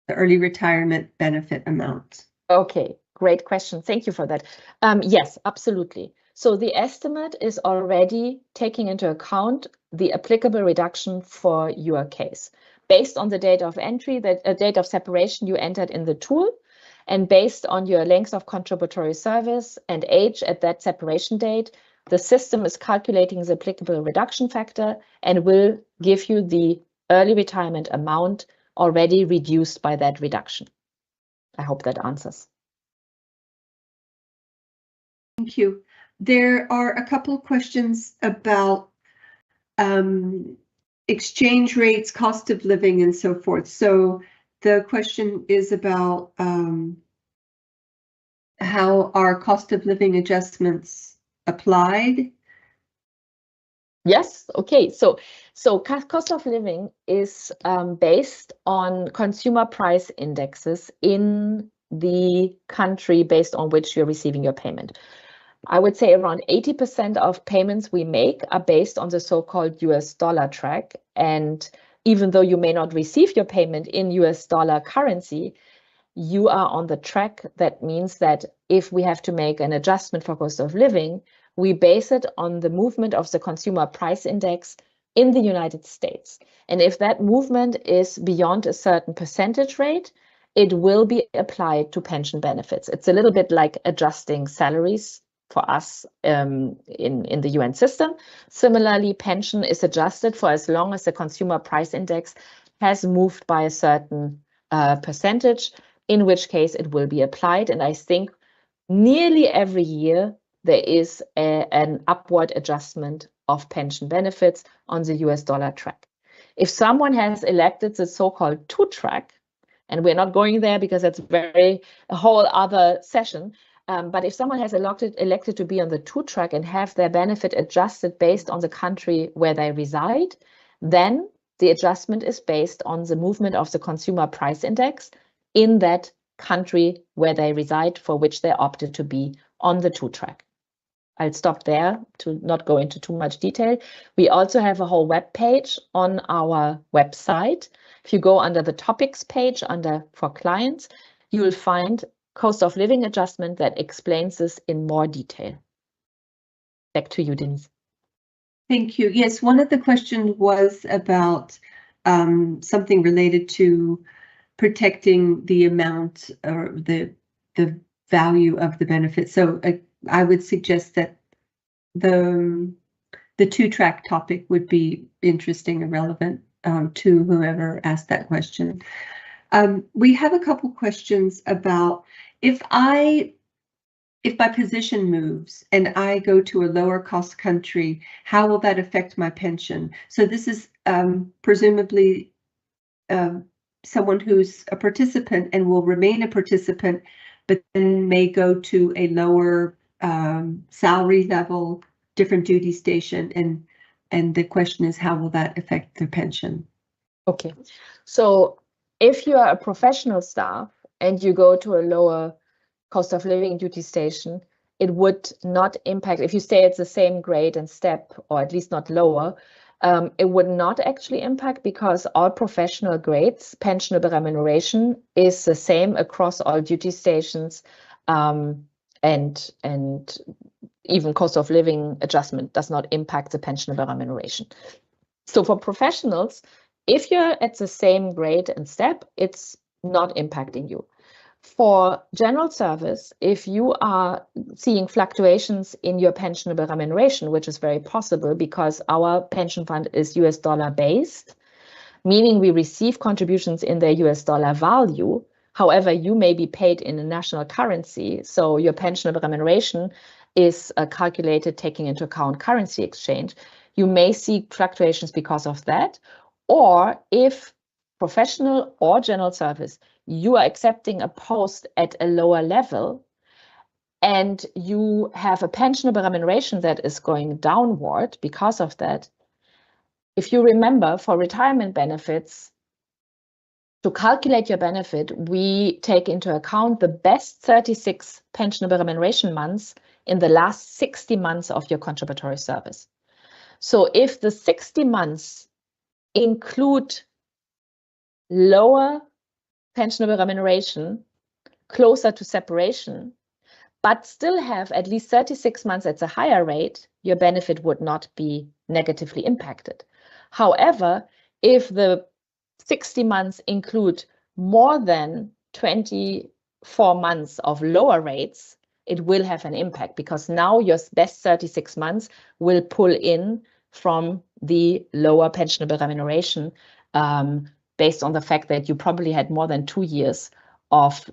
the early retirement benefit amount? Okay, great question. Thank you for that. Yes, absolutely. So the estimate is already taking into account the applicable reduction for your case. Based on the date of entry, the date of separation you entered in the tool, and based on your length of contributory service and age at that separation date, the system is calculating the applicable reduction factor and will give you the early retirement amount already reduced by that reduction. I hope that answers. Thank you. There are a couple of questions about exchange rates, cost of living, and so forth. So the question is about how our cost of living adjustments applied. Yes, okay. So cost of living is based on consumer price indexes in the country based on which you're receiving your payment. I would say around 80% of payments we make are based on the so-called US dollar track. And even though you may not receive your payment in US dollar currency, you are on the track. That means that if we have to make an adjustment for cost of living, we base it on the movement of the consumer price index in the United States. And if that movement is beyond a certain percentage rate, it will be applied to pension benefits. It's a little bit like adjusting salaries for us in the UN system. Similarly, pension is adjusted for as long as the consumer price index has moved by a certain percentage, in which case it will be applied. And I think nearly every year there is an upward adjustment of pension benefits on the US dollar track. If someone has elected the so-called two-track, and we're not going there because that's a whole other session, but if someone has elected to be on the two-track and have their benefit adjusted based on the country where they reside, then the adjustment is based on the movement of the consumer price index in that country where they reside, for which they opted to be on the two-track. I'll stop there to not go into too much detail. We also have a whole web page on our website. If you go under the topics page for clients, you will find cost of living adjustment that explains this in more detail. Back to you, Denise. Thank you. Yes, one of the questions was about something related to protecting the amount or the value of the benefit. So I would suggest that the two-track topic would be interesting and relevant to whoever asked that question. We have a couple questions about if my position moves and I go to a lower cost country, how will that affect my pension? So this is presumably someone who's a participant and will remain a participant, but then may go to a lower salary level, different duty station, and the question is, how will that affect their pension? Okay, so if you are a professional staff and you go to a lower cost of living duty station, it would not impact, if you stay at the same grade and step, or at least not lower, it would not actually impact, because all professional grades, pensionable remuneration is the same across all duty stations, and even cost of living adjustment does not impact the pensionable remuneration. So for professionals, if you're at the same grade and step, it's not impacting you. For general service, if you are seeing fluctuations in your pensionable remuneration, which is very possible because our pension fund is US dollar based, meaning we receive contributions in their US dollar value. However, you may be paid in a national currency, so your pensionable remuneration is calculated taking into account currency exchange. You may see fluctuations because of that, or if professional or general service, you are accepting a post at a lower level and you have a pensionable remuneration that is going downward because of that. If you remember, for retirement benefits, to calculate your benefit, we take into account the best 36 pensionable remuneration months in the last 60 months of your contributory service. So if the 60 months include lower pensionable remuneration closer to separation, but still have at least 36 months at the higher rate, your benefit would not be negatively impacted. However, if the 60 months include more than 24 months of lower rates, it will have an impact, because now your best 36 months will pull in from the lower pensionable remuneration, based on the fact that you probably had more than 2 years of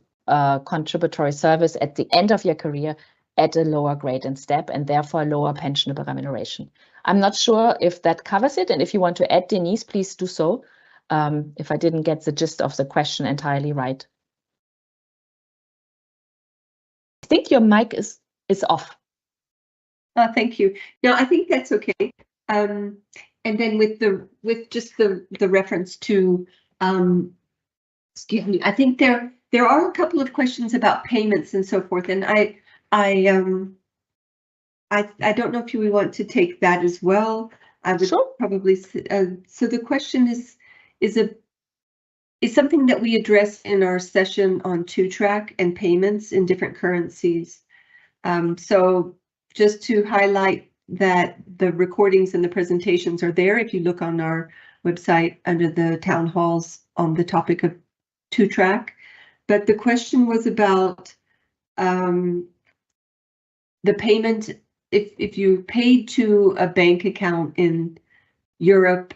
contributory service at the end of your career at a lower grade and step, and therefore lower pensionable remuneration. I'm not sure if that covers it, and if you want to add, Denise, please do so, if I didn't get the gist of the question entirely right. I think your mic is off. Thank you. No, I think that's okay. And then with just the reference to, excuse me, I think there are a couple of questions about payments and so forth, and I don't know if you want to take that as well. I would Sure. Probably. So the question is something that we address in our session on two-track and payments in different currencies. So just to highlight that the recordings and the presentations are there if you look on our website under the town halls on the topic of two-track. But the question was about the payment. If you paid to a bank account in Europe,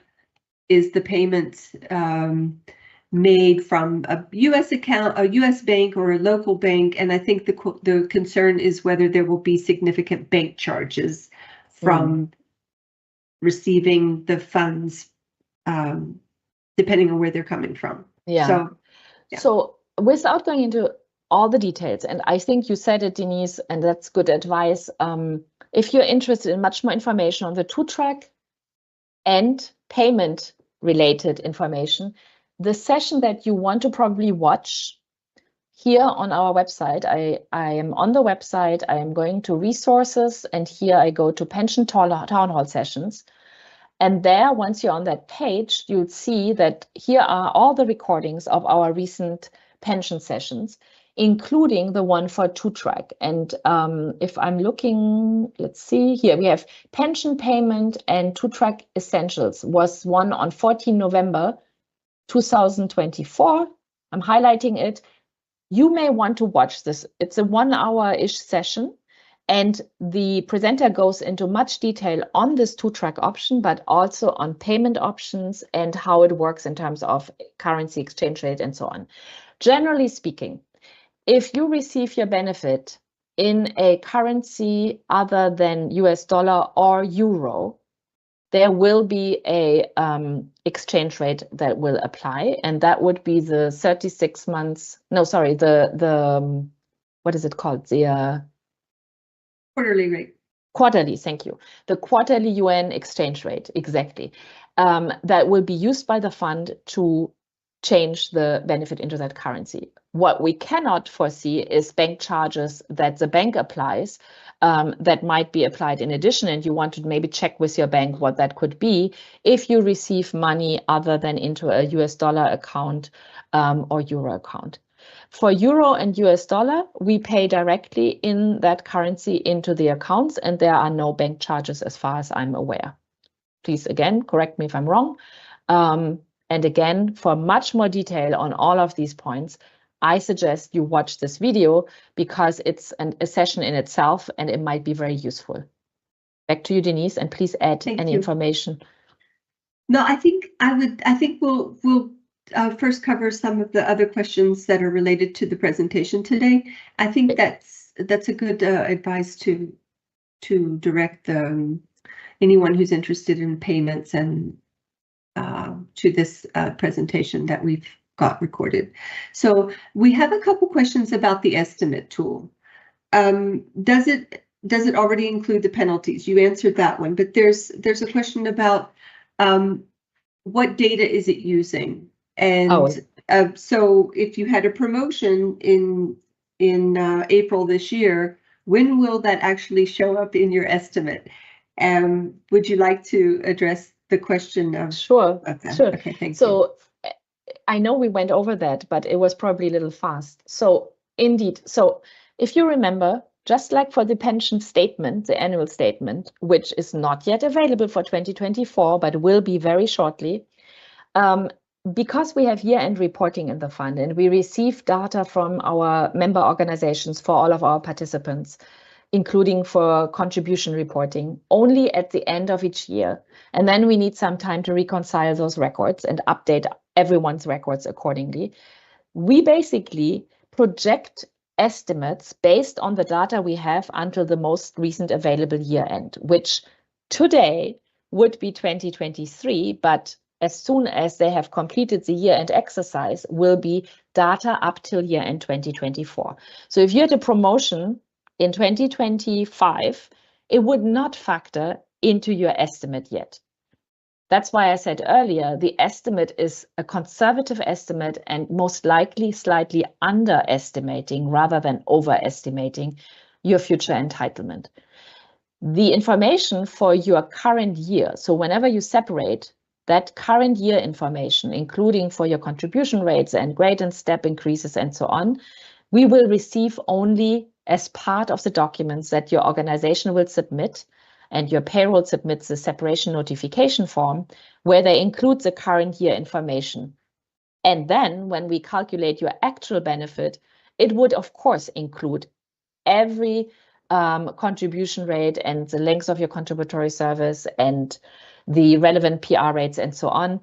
is the payment made from a US account, a US bank, or a local bank? And I think the concern is whether there will be significant bank charges from receiving the funds, depending on where they're coming from. Yeah. So without going into all the details, and I think you said it, Denise, and that's good advice. If you're interested in much more information on the two-track and payment-related information, the session that you want to probably watch here on our website, I am on the website, I am going to resources, and here I go to pension town hall sessions. And there, once you're on that page, you'll see that here are all the recordings of our recent pension sessions, including the one for 2-track. And if I'm looking, let's see, here we have pension payment and 2-track essentials was one on 14 November 2024. I'm highlighting it. You may want to watch this. It's a 1-hour-ish session, and the presenter goes into much detail on this 2-track option, but also on payment options and how it works in terms of currency exchange rate and so on. Generally speaking, if you receive your benefit in a currency other than US dollar or euro, there will be a exchange rate that will apply, and that would be the 36 months. No, sorry, the what is it called? The quarterly rate. Quarterly, thank you. The quarterly UN exchange rate, exactly. That will be used by the fund to change the benefit into that currency. What we cannot foresee is bank charges that the bank applies that might be applied in addition, and you want to maybe check with your bank what that could be if you receive money other than into a US dollar account or euro account. For euro and US dollar, we pay directly in that currency into the accounts, and there are no bank charges as far as I'm aware. Please, again, correct me if I'm wrong. And again, for much more detail on all of these points, I suggest you watch this video because it's a session in itself and it might be very useful. Back to you, Denise, and please add any information. No, I think we'll first cover some of the other questions that are related to the presentation today. I think that's a good advice to direct anyone who's interested in payments and to this presentation that we've got recorded. So we have a couple questions about the estimate tool. Does it already include the penalties? You answered that one, but there's a question about what data is it using? And so if you had a promotion in April this year, when will that actually show up in your estimate? Would you like to address the question of? Sure. Sure. Okay, thank you. So I know we went over that, but it was probably a little fast. So indeed, so if you remember, just like for the pension statement, the annual statement, which is not yet available for 2024, but will be very shortly, because we have year-end reporting in the fund and we receive data from our member organizations for all of our participants, including for contribution reporting, only at the end of each year. And then we need some time to reconcile those records and update everyone's records accordingly. We basically project estimates based on the data we have until the most recent available year end, which today would be 2023, but as soon as they have completed the year-end exercise will be data up till year-end 2024. So if you had a promotion in 2025, it would not factor into your estimate yet. That's why I said earlier, the estimate is a conservative estimate and most likely slightly underestimating rather than overestimating your future entitlement. The information for your current year, so whenever you separate that current year information, including for your contribution rates and grade and step increases and so on, we will receive only as part of the documents that your organization will submit, and your payroll submits the separation notification form where they include the current year information. And then when we calculate your actual benefit, it would of course include every contribution rate and the length of your contributory service and the relevant PR rates and so on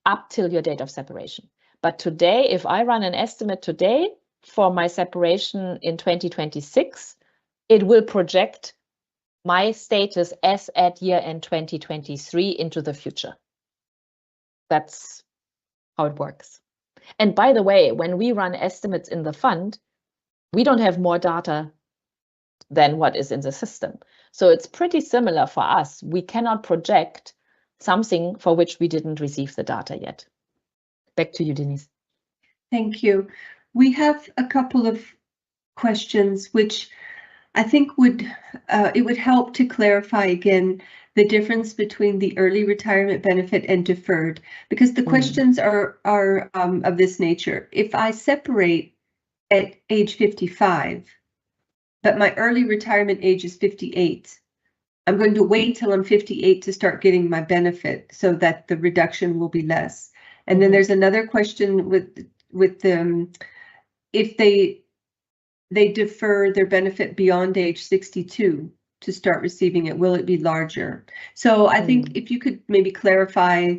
up till your date of separation. But today, if I run an estimate today for my separation in 2026, it will project my status as at year end 2023 into the future. That's how it works. And by the way, when we run estimates in the fund, we don't have more data than what is in the system. So it's pretty similar for us. We cannot project something for which we didn't receive the data yet. Back to you, Denise. Thank you. We have a couple of questions which I think would help to clarify again the difference between the early retirement benefit and deferred, because the questions are of this nature. If I separate at age 55, but my early retirement age is 58, I'm going to wait till I'm 58 to start getting my benefit so that the reduction will be less. And then there's another question with them, if they defer their benefit beyond age 62 to start receiving it, will it be larger? So I think if you could maybe clarify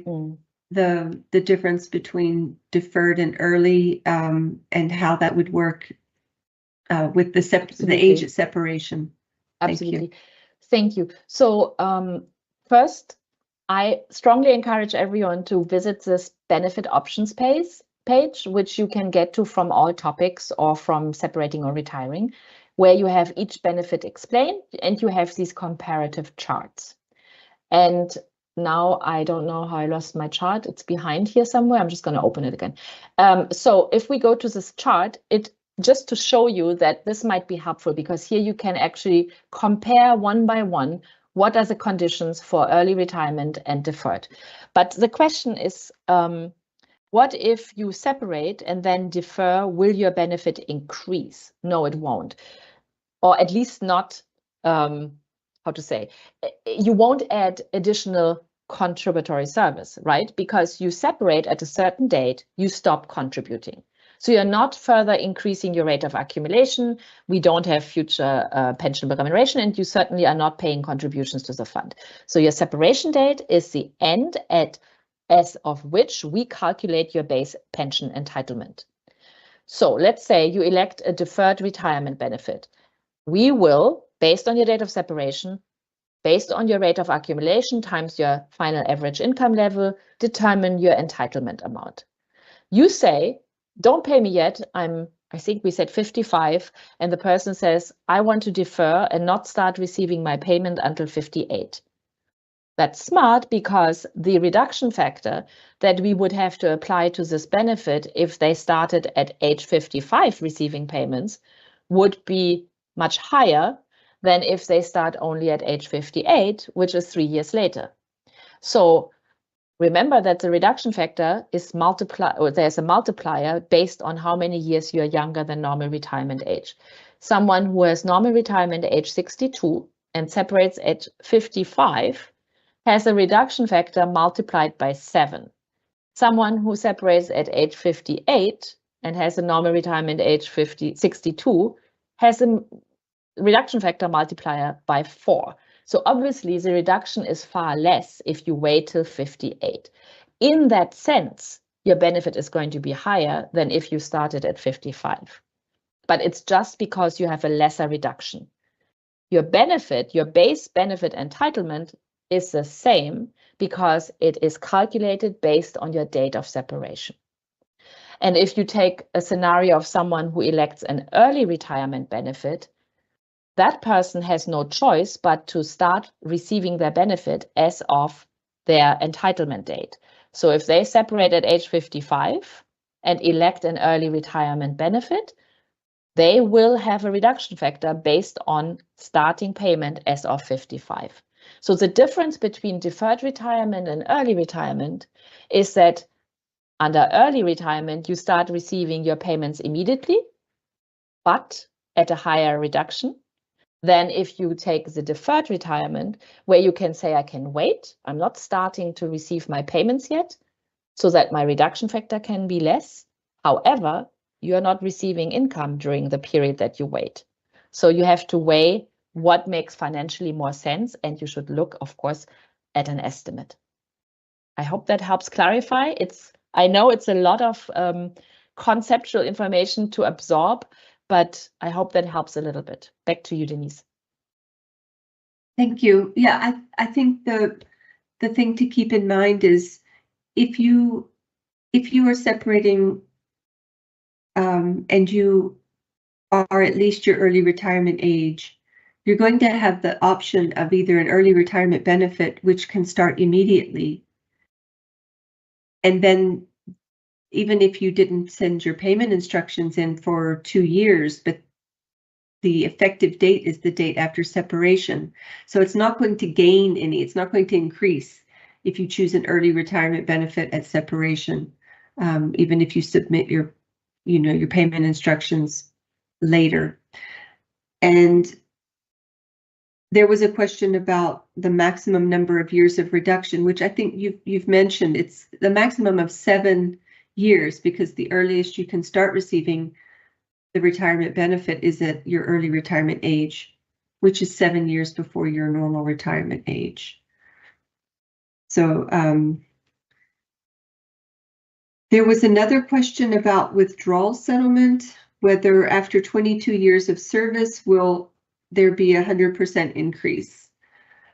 the difference between deferred and early, and how that would work with the age of separation. Absolutely. Thank you. So first, I strongly encourage everyone to visit this benefit options page, which you can get to from all topics or from separating or retiring, where you have each benefit explained and you have these comparative charts. And now I don't know how I lost my chart. It's behind here somewhere. I'm just going to open it again. So if we go to this chart, just to show you that this might be helpful, because here you can actually compare one by one what are the conditions for early retirement and deferred. But the question is, what if you separate and then defer? Will your benefit increase? No, it won't. Or at least not, how to say, you won't add additional contributory service, right? Because you separate at a certain date, you stop contributing. So you're not further increasing your rate of accumulation. We don't have future pension remuneration, and you certainly are not paying contributions to the fund. So your separation date is the end as of which we calculate your base pension entitlement. So let's say you elect a deferred retirement benefit. We will, based on your date of separation, based on your rate of accumulation times your final average income level, determine your entitlement amount. You say, don't pay me yet, I think we said 55, and the person says, I want to defer and not start receiving my payment until 58. That's smart, because the reduction factor that we would have to apply to this benefit if they started at age 55 receiving payments would be much higher than if they start only at age 58, which is 3 years later. So remember that the reduction factor is there's a multiplier based on how many years you're younger than normal retirement age. Someone who has normal retirement age 62 and separates at 55 has a reduction factor multiplied by 7. Someone who separates at age 58 and has a normal retirement age 62 has a reduction factor multiplier by 4. So obviously the reduction is far less if you wait till 58. In that sense, your benefit is going to be higher than if you started at 55. But it's just because you have a lesser reduction. Your benefit, your base benefit entitlement is the same because it is calculated based on your date of separation. And if you take a scenario of someone who elects an early retirement benefit, that person has no choice but to start receiving their benefit as of their entitlement date. So if they separate at age 55 and elect an early retirement benefit, they will have a reduction factor based on starting payment as of 55. So the difference between deferred retirement and early retirement is that under early retirement, you start receiving your payments immediately, but at a higher reduction than if you take the deferred retirement, where you can say, I can wait, I'm not starting to receive my payments yet, so that my reduction factor can be less. However, you are not receiving income during the period that you wait. So you have to weigh what makes financially more sense, and you should look, of course, at an estimate. I hope that helps clarify. I know it's a lot of conceptual information to absorb, but I hope that helps a little bit. Back to you, Denise. Thank you. Yeah, I think the thing to keep in mind is if you are separating and you are at least your early retirement age, you're going to have the option of either an early retirement benefit, which can start immediately, and then even if you didn't send your payment instructions in for 2 years, but the effective date is the date after separation. So it's not going to gain any, it's not going to increase if you choose an early retirement benefit at separation, even if you submit your, your payment instructions later. And there was a question about the maximum number of years of reduction, which I think you've mentioned. It's the maximum of 7 years, because the earliest you can start receiving the retirement benefit is at your early retirement age, which is 7 years before your normal retirement age. So there was another question about withdrawal settlement, whether after 22 years of service will there be 100% increase.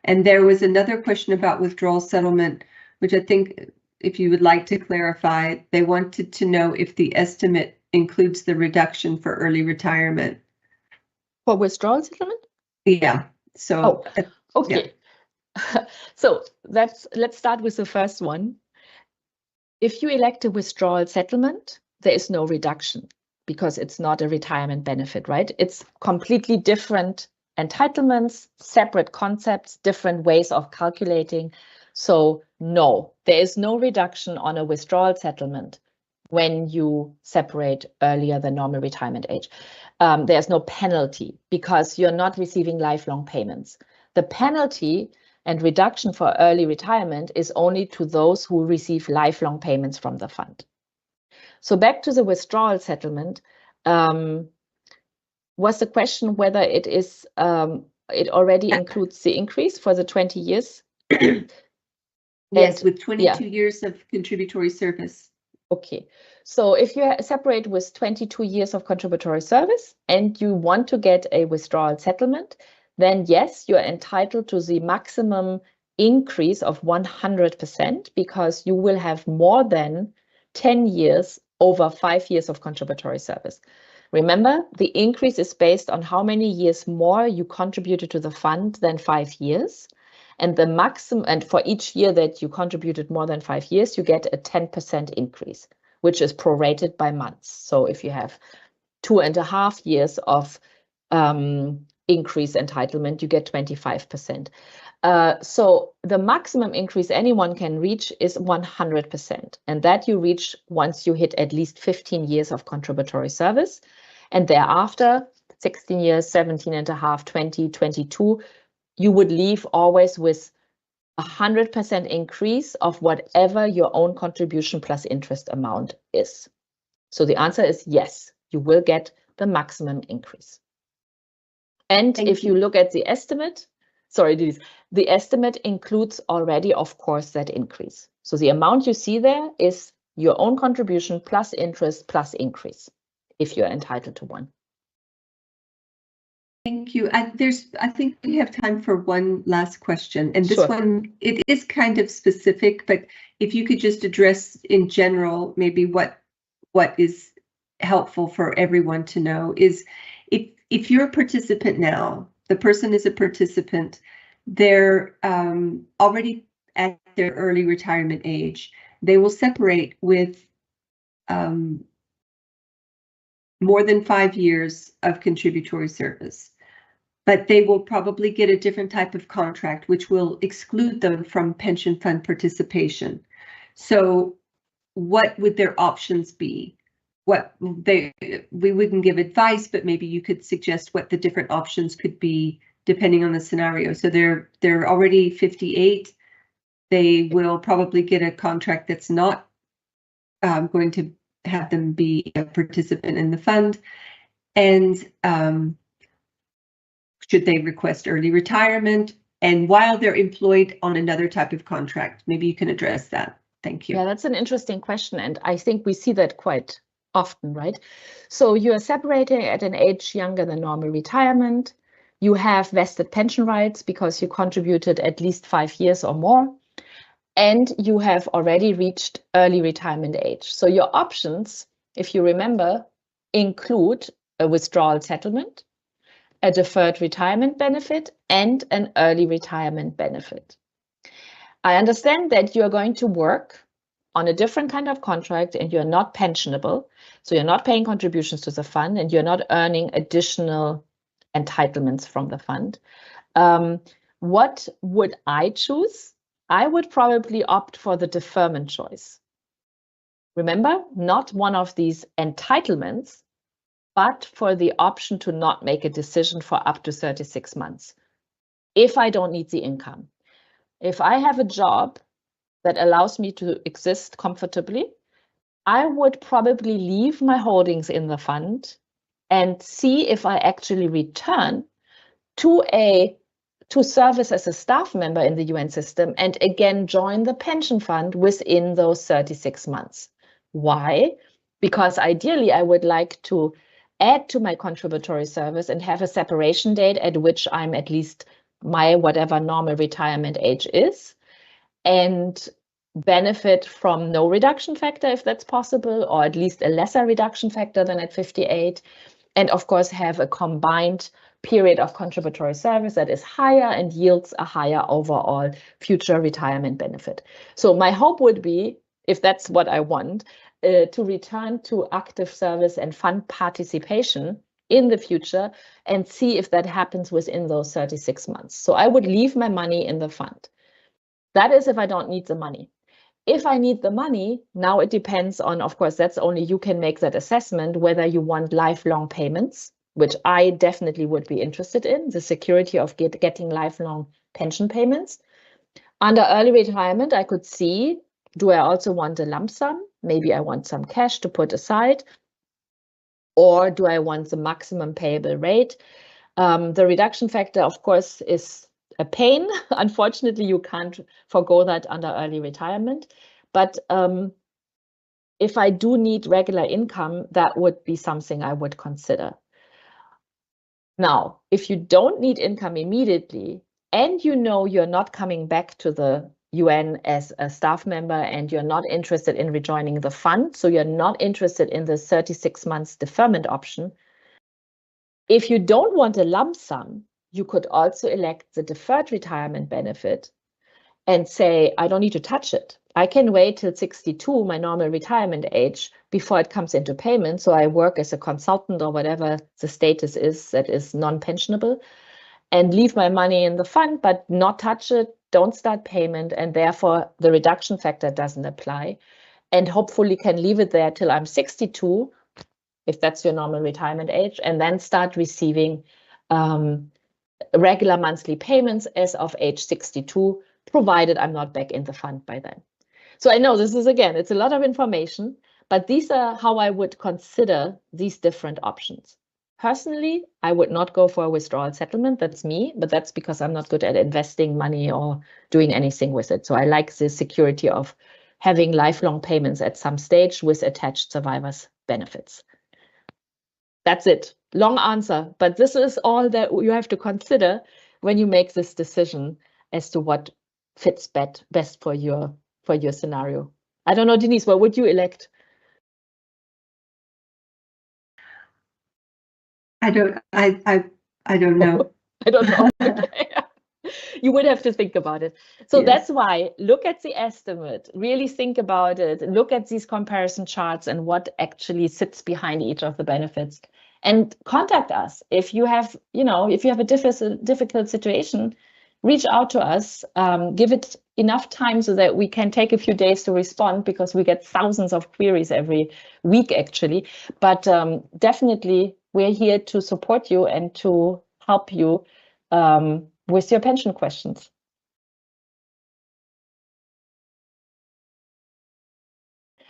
And there was another question about withdrawal settlement, which I think, if you would like to clarify, they wanted to know if the estimate includes the reduction for early retirement. For withdrawal settlement? Yeah. So, okay. Yeah. So let's start with the first one. If you elect a withdrawal settlement, there is no reduction because it's not a retirement benefit, right? It's completely different entitlements, separate concepts, different ways of calculating. So no, there is no reduction on a withdrawal settlement when you separate earlier than normal retirement age. There's no penalty because you're not receiving lifelong payments. The penalty and reduction for early retirement is only to those who receive lifelong payments from the fund. So back to the withdrawal settlement, was the question whether it is it already includes the increase for the 20 years? Yes, with 22 years of contributory service. Okay, so if you separate with 22 years of contributory service and you want to get a withdrawal settlement, then yes, you're entitled to the maximum increase of 100% because you will have more than 10 years over 5 years of contributory service. Remember, the increase is based on how many years more you contributed to the fund than 5 years. And the maximum, and for each year that you contributed more than 5 years, you get a 10% increase, which is prorated by months. So if you have 2.5 years of increase entitlement, you get 25%. So the maximum increase anyone can reach is 100%. And that you reach once you hit at least 15 years of contributory service. And thereafter, 16 years, 17.5, 20, 22, you would leave always with 100% increase of whatever your own contribution plus interest amount is. So the answer is yes, you will get the maximum increase. And if you look at the estimate, sorry, the estimate includes already, of course, that increase. So the amount you see there is your own contribution plus interest plus increase, if you're entitled to one. Thank you. I think we have time for one last question. And this one, it is kind of specific, but if you could just address in general, maybe what is helpful for everyone to know is if you're a participant now, the person is a participant, they're already at their early retirement age, they will separate with more than 5 years of contributory service. But they will probably get a different type of contract, which will exclude them from pension fund participation. So what would their options be? We wouldn't give advice, but maybe you could suggest what the different options could be depending on the scenario. So they're already 58. They will probably get a contract that's not going to have them be a participant in the fund. And should they request early retirement? And while they're employed on another type of contract, maybe you can address that. Thank you. Yeah, that's an interesting question. And I think we see that quite often, right? So you are separating at an age younger than normal retirement. You have vested pension rights because you contributed at least 5 years or more. And you have already reached early retirement age. So your options, if you remember, include a withdrawal settlement, a deferred retirement benefit, and an early retirement benefit. I understand that you are going to work on a different kind of contract and you're not pensionable, so you're not paying contributions to the fund and you're not earning additional entitlements from the fund, what would I choose? I would probably opt for the deferment choice. Remember, not one of these entitlements, but for the option to not make a decision for up to 36 months. If I don't need the income. If I have a job that allows me to exist comfortably, I would probably leave my holdings in the fund and see if I actually return to service as a staff member in the UN system and again join the pension fund within those 36 months. Why? Because ideally I would like to add to my contributory service and have a separation date at which I'm at least my whatever normal retirement age is, and benefit from no reduction factor if that's possible, or at least a lesser reduction factor than at 58. And of course, have a combined period of contributory service that is higher and yields a higher overall future retirement benefit. So my hope would be, if that's what I want, to return to active service and fund participation in the future and see if that happens within those 36 months. So I would leave my money in the fund. That is if I don't need the money. If I need the money, now it depends on, of course, that's only you can make that assessment, whether you want lifelong payments, which I definitely would be interested in, the security of getting lifelong pension payments. Under early retirement, I could see, do I also want a lump sum? Maybe I want some cash to put aside. Or do I want the maximum payable rate? The reduction factor, of course, is a pain. Unfortunately, you can't forgo that under early retirement. But if I do need regular income, that would be something I would consider. Now, if you don't need income immediately, and you know you're not coming back to the UN as a staff member and you're not interested in rejoining the fund, so you're not interested in the 36 months deferment option, if you don't want a lump sum, you could also elect the deferred retirement benefit and say, I don't need to touch it. I can wait till 62, my normal retirement age, before it comes into payment. So I work as a consultant or whatever the status is that is non-pensionable, and leave my money in the fund, but not touch it, don't start payment, and therefore the reduction factor doesn't apply. And hopefully can leave it there till I'm 62, if that's your normal retirement age, and then start receiving regular monthly payments as of age 62, provided I'm not back in the fund by then. So I know this is, again, it's a lot of information, but these are how I would consider these different options. Personally, I would not go for a withdrawal settlement. That's me, but that's because I'm not good at investing money or doing anything with it. So I like the security of having lifelong payments at some stage with attached survivors' benefits. That's it. Long answer, but this is all that you have to consider when you make this decision as to what fits best for your scenario. I don't know, Denise, what would you elect? I don't know. I don't know. Okay. You would have to think about it. So yes. That's why look at the estimate, really think about it, look at these comparison charts and what actually sits behind each of the benefits, and contact us. If you have, if you have a difficult situation, reach out to us, give it enough time so that we can take a few days to respond, because we get thousands of queries every week actually. But definitely we're here to support you and to help you with your pension questions.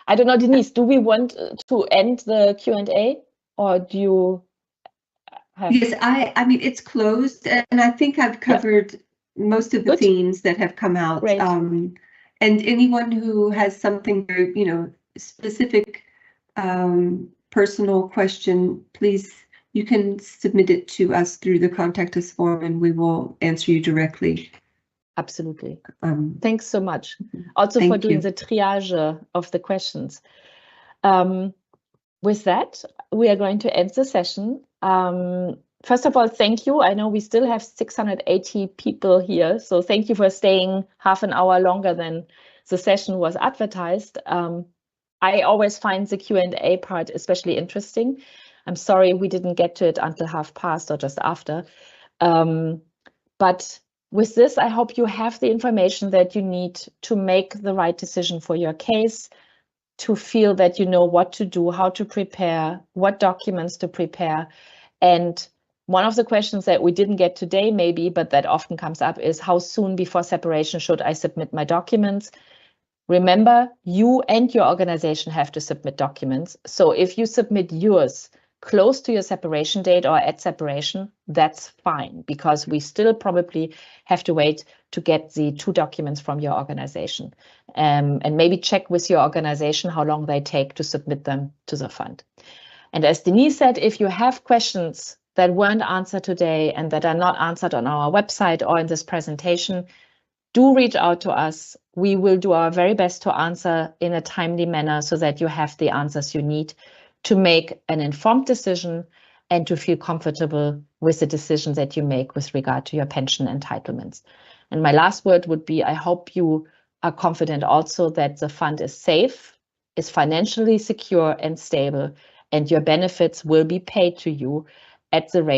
I don't know, Denise, do we want to end the Q&A, or do you have... Yes, I mean, it's closed, and I think I've covered most of the themes that have come out. Great. And anyone who has something, specific personal question, please, you can submit it to us through the Contact Us form, and we will answer you directly. Absolutely. Thanks so much. Also for doing the triage of the questions. With that, we are going to end the session. First of all, thank you. I know we still have 680 people here, so thank you for staying half an hour longer than the session was advertised. I always find the Q&A part especially interesting. I'm sorry we didn't get to it until past or just after. But with this, I hope you have the information that you need to make the right decision for your case, to feel that you know what to do, how to prepare, what documents to prepare. And one of the questions that we didn't get today maybe, but that often comes up, is how soon before separation should I submit my documents? Remember, you and your organization have to submit documents. So if you submit yours close to your separation date or at separation, that's fine, because we still probably have to wait to get the 2 documents from your organization. And maybe check with your organization how long they take to submit them to the fund. And as Denise said, if you have questions that weren't answered today and that are not answered on our website or in this presentation, do reach out to us. We will do our very best to answer in a timely manner so that you have the answers you need to make an informed decision and to feel comfortable with the decisions that you make with regard to your pension entitlements. And my last word would be, I hope you are confident also that the fund is safe, is financially secure and stable, and your benefits will be paid to you at the rate